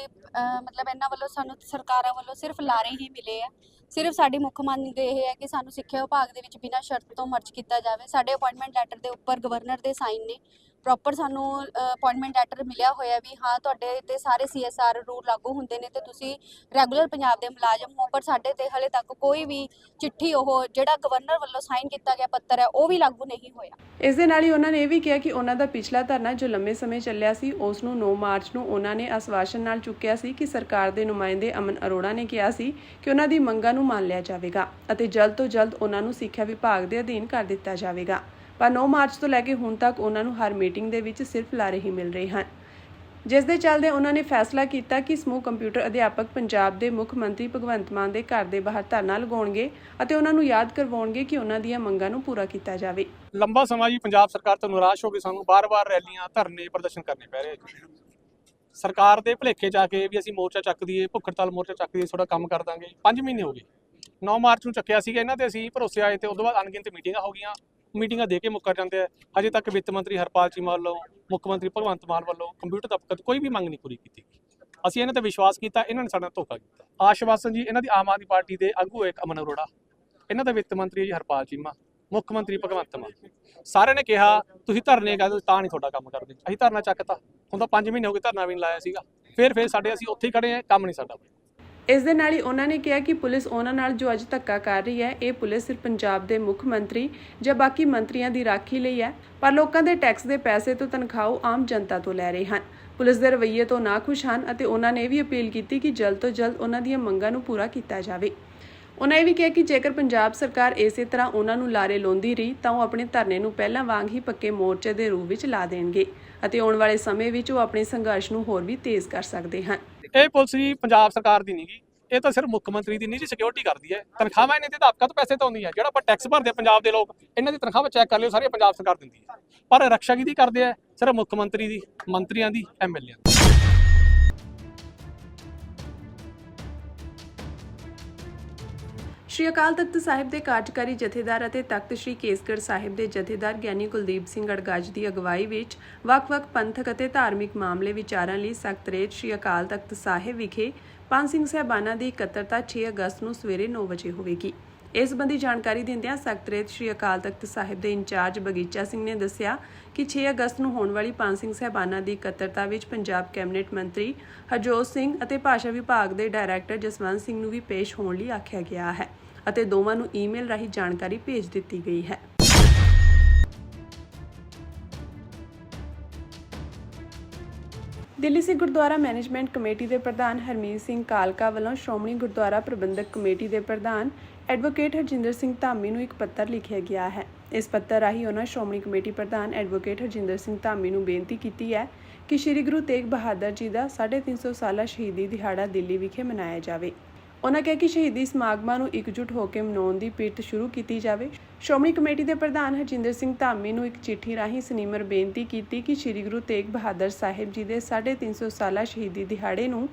ਮਤਲਬ ਇਹਨਾਂ ਵੱਲੋਂ ਸਾਨੂੰ ਸਰਕਾਰਾਂ ਵੱਲੋਂ ਸਿਰਫ ਲਾਰੇ ਹੀ ਮਿਲੇ ਆ। ਸਿਰਫ ਸਾਡੀ ਮੁੱਖ ਮੰਗ ਇਹ ਹੈ ਕਿ ਸਾਨੂੰ ਸਿੱਖਿਆ ਵਿਭਾਗ ਦੇ ਵਿੱਚ ਬਿਨਾਂ ਸ਼ਰਤ ਤੋਂ ਮਰਜ ਕੀਤਾ ਜਾਵੇ। ਸਾਡੇ ਅਪਾਇੰਟਮੈਂਟ ਲੈਟਰ ਦੇ ਉੱਪਰ ਗਵਰਨਰ ਦੇ ਸਾਈਨ ਨੇ, ਪ੍ਰੋਪਰ ਸਾਨੂੰ ਅਪਾਇੰਟਮੈਂਟ ਲੈਟਰ ਮਿਲਿਆ ਹੋਇਆ ਵੀ ਹਾਂ ਤੁਹਾਡੇ ਤੇ ਸਾਰੇ CSR ਰੂਲ ਲਾਗੂ ਹੁੰਦੇ ਨੇ ਤੇ ਤੁਸੀਂ ਰੈਗੂਲਰ ਪੰਜਾਬ ਦੇ ਮੁਲਾਜ਼ਮ ਹੋ, ਪਰ ਸਾਡੇ ਤੇ ਹਲੇ ਤੱਕ ਕੋਈ ਵੀ ਚਿੱਠੀ ਉਹ ਜਿਹੜਾ ਗਵਰਨਰ ਵੱਲੋਂ ਸਾਈਨ ਕੀਤਾ ਗਿਆ ਪੱਤਰ ਹੈ ਉਹ ਵੀ ਲਾਗੂ ਨਹੀਂ ਹੋਇਆ। ਇਸ ਦੇ ਨਾਲ ਹੀ ਉਹਨਾਂ ਨੇ ਇਹ ਵੀ ਕਿਹਾ ਕਿ ਉਹਨਾਂ ਦਾ ਪਿਛਲਾ ਧਰਨਾ ਜੋ ਲੰਮੇ ਸਮੇਂ ਚੱਲਿਆ ਸੀ, ਉਸ ਨੂੰ 9 ਮਾਰਚ ਨੂੰ ਉਹਨਾਂ ਨੇ ਆਸ਼ਵਾਸਨ ਨਾਲ ਚੁੱਕਿਆ ਸੀ ਕਿ ਸਰਕਾਰ ਦੇ ਨੁਮਾਇੰਦੇ ਅਮਨ ਅਰੋੜਾ ਨੇ ਕਿਹਾ ਸੀ ਕਿ ਉਹਨਾਂ ਦੀ ਮੰਗਾਂ ਨੂੰ ਮੰਨ ਲਿਆ ਜਾਵੇਗਾ ਅਤੇ ਜਲਦ ਤੋਂ ਜਲਦ ਉਹਨਾਂ ਨੂੰ ਸਿੱਖਿਆ ਵਿਭਾਗ ਦੇ ਅਧੀਨ ਕਰ ਦਿੱਤਾ ਜਾਵੇਗਾ, ਪਰ 9 ਮਾਰਚ ਤੋਂ ਲੈ ਕੇ ਹੁਣ ਤੱਕ ਉਹਨਾਂ ਨੂੰ ਹਰ ਮੀਟਿੰਗ ਦੇ ਵਿੱਚ ਸਿਰਫ ਲਾਰੇ ਹੀ ਮਿਲ ਰਹੇ ਹਨ, ਜਿਸ ਦੇ ਚੱਲਦੇ ਉਹਨਾਂ ਨੇ ਫੈਸਲਾ ਕੀਤਾ ਕਿ ਸਮੂਹ ਕੰਪਿਊਟਰ ਅਧਿਆਪਕ ਪੰਜਾਬ ਦੇ ਮੁੱਖ ਮੰਤਰੀ ਭਗਵੰਤ ਮਾਨ ਦੇ ਘਰ ਦੇ ਬਾਹਰ ਧਰਨਾ ਲਗਾਉਣਗੇ ਅਤੇ ਉਹਨਾਂ ਨੂੰ ਯਾਦ ਕਰਵਾਉਣਗੇ ਕਿ ਉਹਨਾਂ ਦੀਆਂ ਮੰਗਾਂ ਨੂੰ ਪੂਰਾ ਕੀਤਾ ਜਾਵੇ। ਲੰਬਾ ਸਮਾਂ ਜੀ ਪੰਜਾਬ ਸਰਕਾਰ ਤੋਂ ਨਿਰਾਸ਼ ਹੋ ਕੇ ਸਾਨੂੰ ਬਾਰ-ਬਾਰ ਰੈਲੀਆਂ, ਧਰਨੇ, ਪ੍ਰਦਰਸ਼ਨ ਕਰਨੇ ਪੈ ਰਹੇ। ਸਰਕਾਰ ਦੇ ਭੁਲੇਖੇ ਜਾ ਕੇ ਵੀ ਅਸੀਂ ਮੋਰਚਾ ਚੱਕ ਦਈਏ, ਭੁੱਖ ਹੜਤਾਲ ਮੋਰਚਾ ਚੱਕ ਦਈਏ, ਥੋੜਾ ਕੰਮ ਕਰ ਦਾਂਗੇ। 5 ਮਹੀਨੇ ਹੋ ਗਏ, 9 ਮਾਰਚ ਨੂੰ ਚੱਕਿਆ ਸੀਗਾ ਇਹਨਾਂ ਤੇ ਅਸੀਂ ਭਰੋਸੇ ਆਏ ਤੇ ਉਦੋਂ ਬਾਅਦ ਅਣਗਿਣਤ ਮੀਟਿੰਗਾਂ ਹੋ ਗਈਆਂ, ਮੀਟਿੰਗਾਂ ਦੇ ਕੇ ਮੁੱਕਰ ਜਾਂਦੇ ਆ। ਹਜੇ ਤੱਕ ਵਿੱਤ ਮੰਤਰੀ ਹਰਪਾਲ ਚੀਮਾ ਵੱਲੋਂ, ਮੁੱਖ ਮੰਤਰੀ ਭਗਵੰਤ ਮਾਨ ਵੱਲੋਂ ਕੰਪਿਊਟਰ ਦਫ਼ਤਰ ਕੋਈ ਵੀ ਮੰਗ ਨਹੀਂ ਪੂਰੀ ਕੀਤੀ। ਅਸੀਂ ਇਹਨਾਂ ਤੇ ਵਿਸ਼ਵਾਸ ਕੀਤਾ, ਇਹਨਾਂ ਨੇ ਸਾਡੇ ਨਾਲ ਧੋਖਾ ਕੀਤਾ। ਆਸ਼ਵਾਸਨ ਜੀ ਇਹਨਾਂ ਦੀ ਆਮ ਆਦਮੀ ਪਾਰਟੀ ਦੇ ਆਗੂ ਇੱਕ ਅਮਨ ਅਰੋੜਾ, ਇਹਨਾਂ ਦਾ ਵਿੱਤ ਮੰਤਰੀ ਜੀ ਹਰਪਾਲ ਚੀਮਾ, ਮੁੱਖ ਮੰਤਰੀ ਭਗਵੰਤ ਮਾਨ, ਸਾਰਿਆਂ ਨੇ ਕਿਹਾ ਤੁਸੀਂ ਧਰਨੇ ਕਰਦੇ ਤਾਂ ਨਹੀਂ ਤੁਹਾਡਾ ਕੰਮ ਕਰਦੇ। ਅਸੀਂ ਧਰਨਾ ਚੱਕਤਾ, ਹੁਣ ਤਾਂ 5 ਮਹੀਨੇ ਹੋ ਗਏ ਧਰਨਾ ਵੀ ਨਹੀਂ ਲਾਇਆ ਸੀਗਾ। ਫਿਰ ਸਾਡੇ ਅਸੀਂ ਉੱਥੇ ਹੀ ਖੜੇ ਆ, ਕੰਮ ਨਹੀਂ ਸਾਡਾ। ਇਸ ਦੇ ਨਾਲ ਹੀ ਉਹਨਾਂ ਨੇ ਕਿਹਾ ਕਿ ਪੁਲਿਸ ਉਹਨਾਂ ਨਾਲ ਜੋ ਅੱਜ ਧੱਕਾ ਕਰ ਰਹੀ ਹੈ, ਇਹ ਪੁਲਿਸ ਸਿਰਫ ਪੰਜਾਬ ਦੇ ਮੁੱਖ ਮੰਤਰੀ ਜਾਂ ਬਾਕੀ ਮੰਤਰੀਆਂ ਦੀ ਰਾਖੀ ਲਈ ਹੈ, ਪਰ ਲੋਕਾਂ ਦੇ ਟੈਕਸ ਦੇ ਪੈਸੇ ਤੋਂ ਤਨਖਾਹ ਆਮ ਜਨਤਾ ਤੋਂ ਲੈ ਰਹੇ ਹਨ। ਪੁਲਿਸ ਦੇ ਰਵੱਈਏ ਤੋਂ ਨਾਖੁਸ਼ ਹਨ ਅਤੇ ਉਹਨਾਂ ਨੇ ਇਹ ਵੀ ਅਪੀਲ ਕੀਤੀ ਕਿ ਜਲਦ ਤੋਂ ਜਲਦ ਉਹਨਾਂ ਦੀਆਂ ਮੰਗਾਂ ਨੂੰ ਪੂਰਾ ਕੀਤਾ ਜਾਵੇ। ਉਹਨਾਂ ਇਹ ਵੀ ਕਿਹਾ ਕਿ ਜੇਕਰ ਪੰਜਾਬ ਸਰਕਾਰ ਇਸੇ ਤਰ੍ਹਾਂ ਉਹਨਾਂ ਨੂੰ ਲਾਰੇ ਲਾਉਂਦੀ ਰਹੀ ਤਾਂ ਉਹ ਆਪਣੇ ਧਰਨੇ ਨੂੰ ਪਹਿਲਾਂ ਵਾਂਗ ਹੀ ਪੱਕੇ ਮੋਰਚੇ ਦੇ ਰੂਪ ਵਿੱਚ ਲਾ ਦੇਣਗੇ ਅਤੇ ਆਉਣ ਵਾਲੇ ਸਮੇਂ ਵਿੱਚ ਉਹ ਆਪਣੇ ਸੰਘਰਸ਼ ਨੂੰ ਹੋਰ ਵੀ ਤੇਜ਼ ਕਰ ਸਕਦੇ ਹਨ। ਇਹ ਪੁਲਿਸ ਜੀ ਪੰਜਾਬ ਸਰਕਾਰ ਦੀ ਨਹੀਂ ਗੀ, ਇਹ ਤਾਂ ਸਿਰਫ ਮੁੱਖ ਮੰਤਰੀ ਦੀ ਨਿੱਜੀ ਸਿਕਿਉਰਿਟੀ ਕਰਦੀ ਹੈ। ਤਨਖਾਹਾਂ ਇਹਨਾਂ ਦੇ ਅਧਿਆਪਕਾਂ ਤੋਂ ਪੈਸੇ ਤੋਂ ਆਉਂਦੀਆਂ, ਜਿਹੜਾ ਆਪਾਂ ਟੈਕਸ ਭਰਦੇ ਆ ਪੰਜਾਬ ਦੇ ਲੋਕ, ਇਹਨਾਂ ਦੀ ਤਨਖਾਹਾਂ ਚੈੱਕ ਕਰ ਲਿਓ, ਸਾਰੀ ਪੰਜਾਬ ਸਰਕਾਰ ਦਿੰਦੀ ਹੈ। ਪਰ ਰਕਸ਼ਾ ਕਿਹਦੀ ਕਰਦੇ ਆ? ਸਿਰਫ ਮੁੱਖ ਮੰਤਰੀ ਦੀ, ਮੰਤਰੀਆਂ ਦੀ, MLA ਦੀ। ਸ਼੍ਰੀ ਅਕਾਲ ਤਖਤ ਸਾਹਿਬ ਦੇ ਕਾਰਜਕਾਰੀ ਜਥੇਦਾਰ ਅਤੇ ਤਖਤ ਸ਼੍ਰੀ ਕੇਸਗੜ੍ਹ ਸਾਹਿਬ ਦੇ ਜਥੇਦਾਰ ਗਿਆਨੀ ਕੁਲਦੀਪ ਸਿੰਘ ਅੜਗਾਜ ਦੀ ਅਗਵਾਈ ਵਿੱਚ ਵੱਖ-ਵੱਖ ਪੰਥਕ ਅਤੇ ਧਾਰਮਿਕ ਮਾਮਲੇ ਵਿਚਾਰਾਂ ਲਈ ਸਕੱਤਰੇਤ ਸ਼੍ਰੀ ਅਕਾਲ ਤਖਤ ਸਾਹਿਬ ਵਿਖੇ ਪੰਜ ਸਿੰਘ ਸਾਹਿਬਾਨਾਂ ਦੀ ਇਕੱਤਰਤਾ 6 ਅਗਸਤ ਨੂੰ ਸਵੇਰੇ 9 ਵਜੇ ਹੋਵੇਗੀ। ਇਸ ਸੰਬੰਧੀ ਜਾਣਕਾਰੀ ਦਿੰਦਿਆਂ ਸਕੱਤਰੇਤ ਸ਼੍ਰੀ ਅਕਾਲ ਤਖਤ ਸਾਹਿਬ ਦੇ ਇੰਚਾਰਜ ਬਗੀਚਾ ਸਿੰਘ ਨੇ ਦੱਸਿਆ ਕਿ 6 ਅਗਸਤ ਨੂੰ ਹੋਣ ਵਾਲੀ ਪੰਜ ਸਿੰਘ ਸਾਹਿਬਾਨਾਂ ਦੀ ਇਕੱਤਰਤਾ ਵਿੱਚ ਪੰਜਾਬ ਕੈਬਨਿਟ ਮੰਤਰੀ ਹਰਜੋਤ ਸਿੰਘ ਅਤੇ ਭਾਸ਼ਾ ਵਿਭਾਗ ਦੇ ਡਾਇਰੈਕਟਰ ਜਸਵੰਤ ਸਿੰਘ ਨੂੰ ਵੀ ਪੇਸ਼ ਹੋਣ ਲਈ ਆਖਿਆ ਗਿਆ ਹੈ ਅਤੇ ਦੋਵਾਂ ਨੂੰ ਈਮੇਲ ਰਾਹੀਂ ਜਾਣਕਾਰੀ ਭੇਜ ਦਿੱਤੀ ਗਈ ਹੈ। ਦਿੱਲੀ ਸਿੱਖ ਗੁਰਦੁਆਰਾ ਮੈਨੇਜਮੈਂਟ ਕਮੇਟੀ ਦੇ ਪ੍ਰਧਾਨ ਹਰਮੀਤ ਸਿੰਘ ਕਾਲਕਾ ਵੱਲੋਂ ਸ਼੍ਰੋਮਣੀ ਗੁਰਦੁਆਰਾ ਪ੍ਰਬੰਧਕ ਕਮੇਟੀ ਦੇ ਪ੍ਰਧਾਨ ਐਡਵੋਕੇਟ ਹਰਜਿੰਦਰ ਸਿੰਘ ਧਾਮੀ ਨੂੰ ਇੱਕ ਪੱਤਰ ਲਿਖਿਆ ਗਿਆ ਹੈ। ਇਸ ਪੱਤਰ ਰਾਹੀਂ ਉਹਨਾਂ ਸ਼੍ਰੋਮਣੀ ਕਮੇਟੀ ਪ੍ਰਧਾਨ ਐਡਵੋਕੇਟ ਹਰਜਿੰਦਰ ਸਿੰਘ ਧਾਮੀ ਨੂੰ ਬੇਨਤੀ ਕੀਤੀ ਹੈ ਕਿ ਸ੍ਰੀ ਗੁਰੂ ਤੇਗ ਬਹਾਦਰ ਜੀ ਦਾ 350 ਸਾਲਾ ਸ਼ਹੀਦੀ ਦਿਹਾੜਾ ਦਿੱਲੀ ਵਿਖੇ ਮਨਾਇਆ ਜਾਵੇ। ਉਹਨਾਂ ਕਿਹਾ ਕਿ ਸ਼ਹੀਦੀ ਸਮਾਗਮਾਂ ਨੂੰ ਇਕਜੁੱਟ ਹੋ ਕੇ ਮਨਾਉਣ ਦੀ ਪਿਰਤ ਸ਼ੁਰੂ ਕੀਤੀ ਜਾਵੇ। ਸ਼੍ਰੋਮਣੀ ਕਮੇਟੀ ਦੇ ਪ੍ਰਧਾਨ ਹਰਜਿੰਦਰ ਸਿੰਘ ਧਾਮੀ ਨੂੰ ਇੱਕ ਚਿੱਠੀ ਰਾਹੀਂ ਸਨੀਮਰ ਬੇਨਤੀ ਕੀਤੀ ਕਿ ਸ੍ਰੀ ਗੁਰੂ ਤੇਗ ਬਹਾਦਰ ਸਾਹਿਬ ਜੀ ਦੇ 350 ਸਾਲਾ ਸ਼ਹੀਦੀ ਦਿਹਾੜੇ ਨੂੰ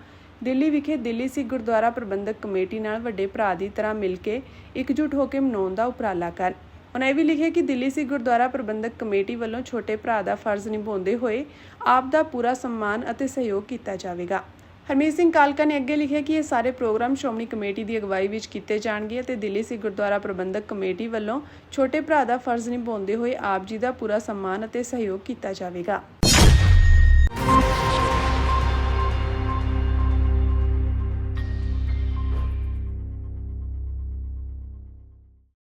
ਦਿੱਲੀ ਵਿਖੇ ਦਿੱਲੀ ਸਿੱਖ ਗੁਰਦੁਆਰਾ ਪ੍ਰਬੰਧਕ ਕਮੇਟੀ ਨਾਲ ਵੱਡੇ ਭਰਾ ਦੀ ਤਰ੍ਹਾਂ ਮਿਲ ਕੇ ਇਕਜੁੱਟ ਹੋ ਕੇ ਮਨਾਉਣ ਦਾ ਉਪਰਾਲਾ ਕਰਨ। ਉਹਨਾਂ ਇਹ ਵੀ ਲਿਖਿਆ ਕਿ ਦਿੱਲੀ ਸਿੱਖ ਗੁਰਦੁਆਰਾ ਪ੍ਰਬੰਧਕ ਕਮੇਟੀ ਵੱਲੋਂ ਛੋਟੇ ਭਰਾ ਦਾ ਫਰਜ਼ ਨਿਭਾਉਂਦੇ ਹੋਏ ਆਪ ਦਾ ਪੂਰਾ ਸਨਮਾਨ ਅਤੇ ਸਹਿਯੋਗ ਕੀਤਾ ਜਾਵੇਗਾ। ਹਰਮੀਤ ਸਿੰਘ ਕਾਲਕਾ ਨੇ ਅੱਗੇ ਲਿਖਿਆ ਕਿ ਇਹ ਸਾਰੇ ਪ੍ਰੋਗਰਾਮ ਸ਼੍ਰੋਮਣੀ ਕਮੇਟੀ ਦੀ ਅਗਵਾਈ ਵਿੱਚ ਕੀਤੇ ਜਾਣਗੇ ਅਤੇ ਦਿੱਲੀ ਸਿੱਖ ਗੁਰਦੁਆਰਾ ਪ੍ਰਬੰਧਕ ਕਮੇਟੀ ਵੱਲੋਂ ਛੋਟੇ ਭਰਾ ਦਾ ਫਰਜ਼ ਨਿਭਾਉਂਦੇ ਹੋਏ ਆਪ ਜੀ ਦਾ ਪੂਰਾ ਸਨਮਾਨ ਅਤੇ ਸਹਿਯੋਗ ਕੀਤਾ ਜਾਵੇਗਾ।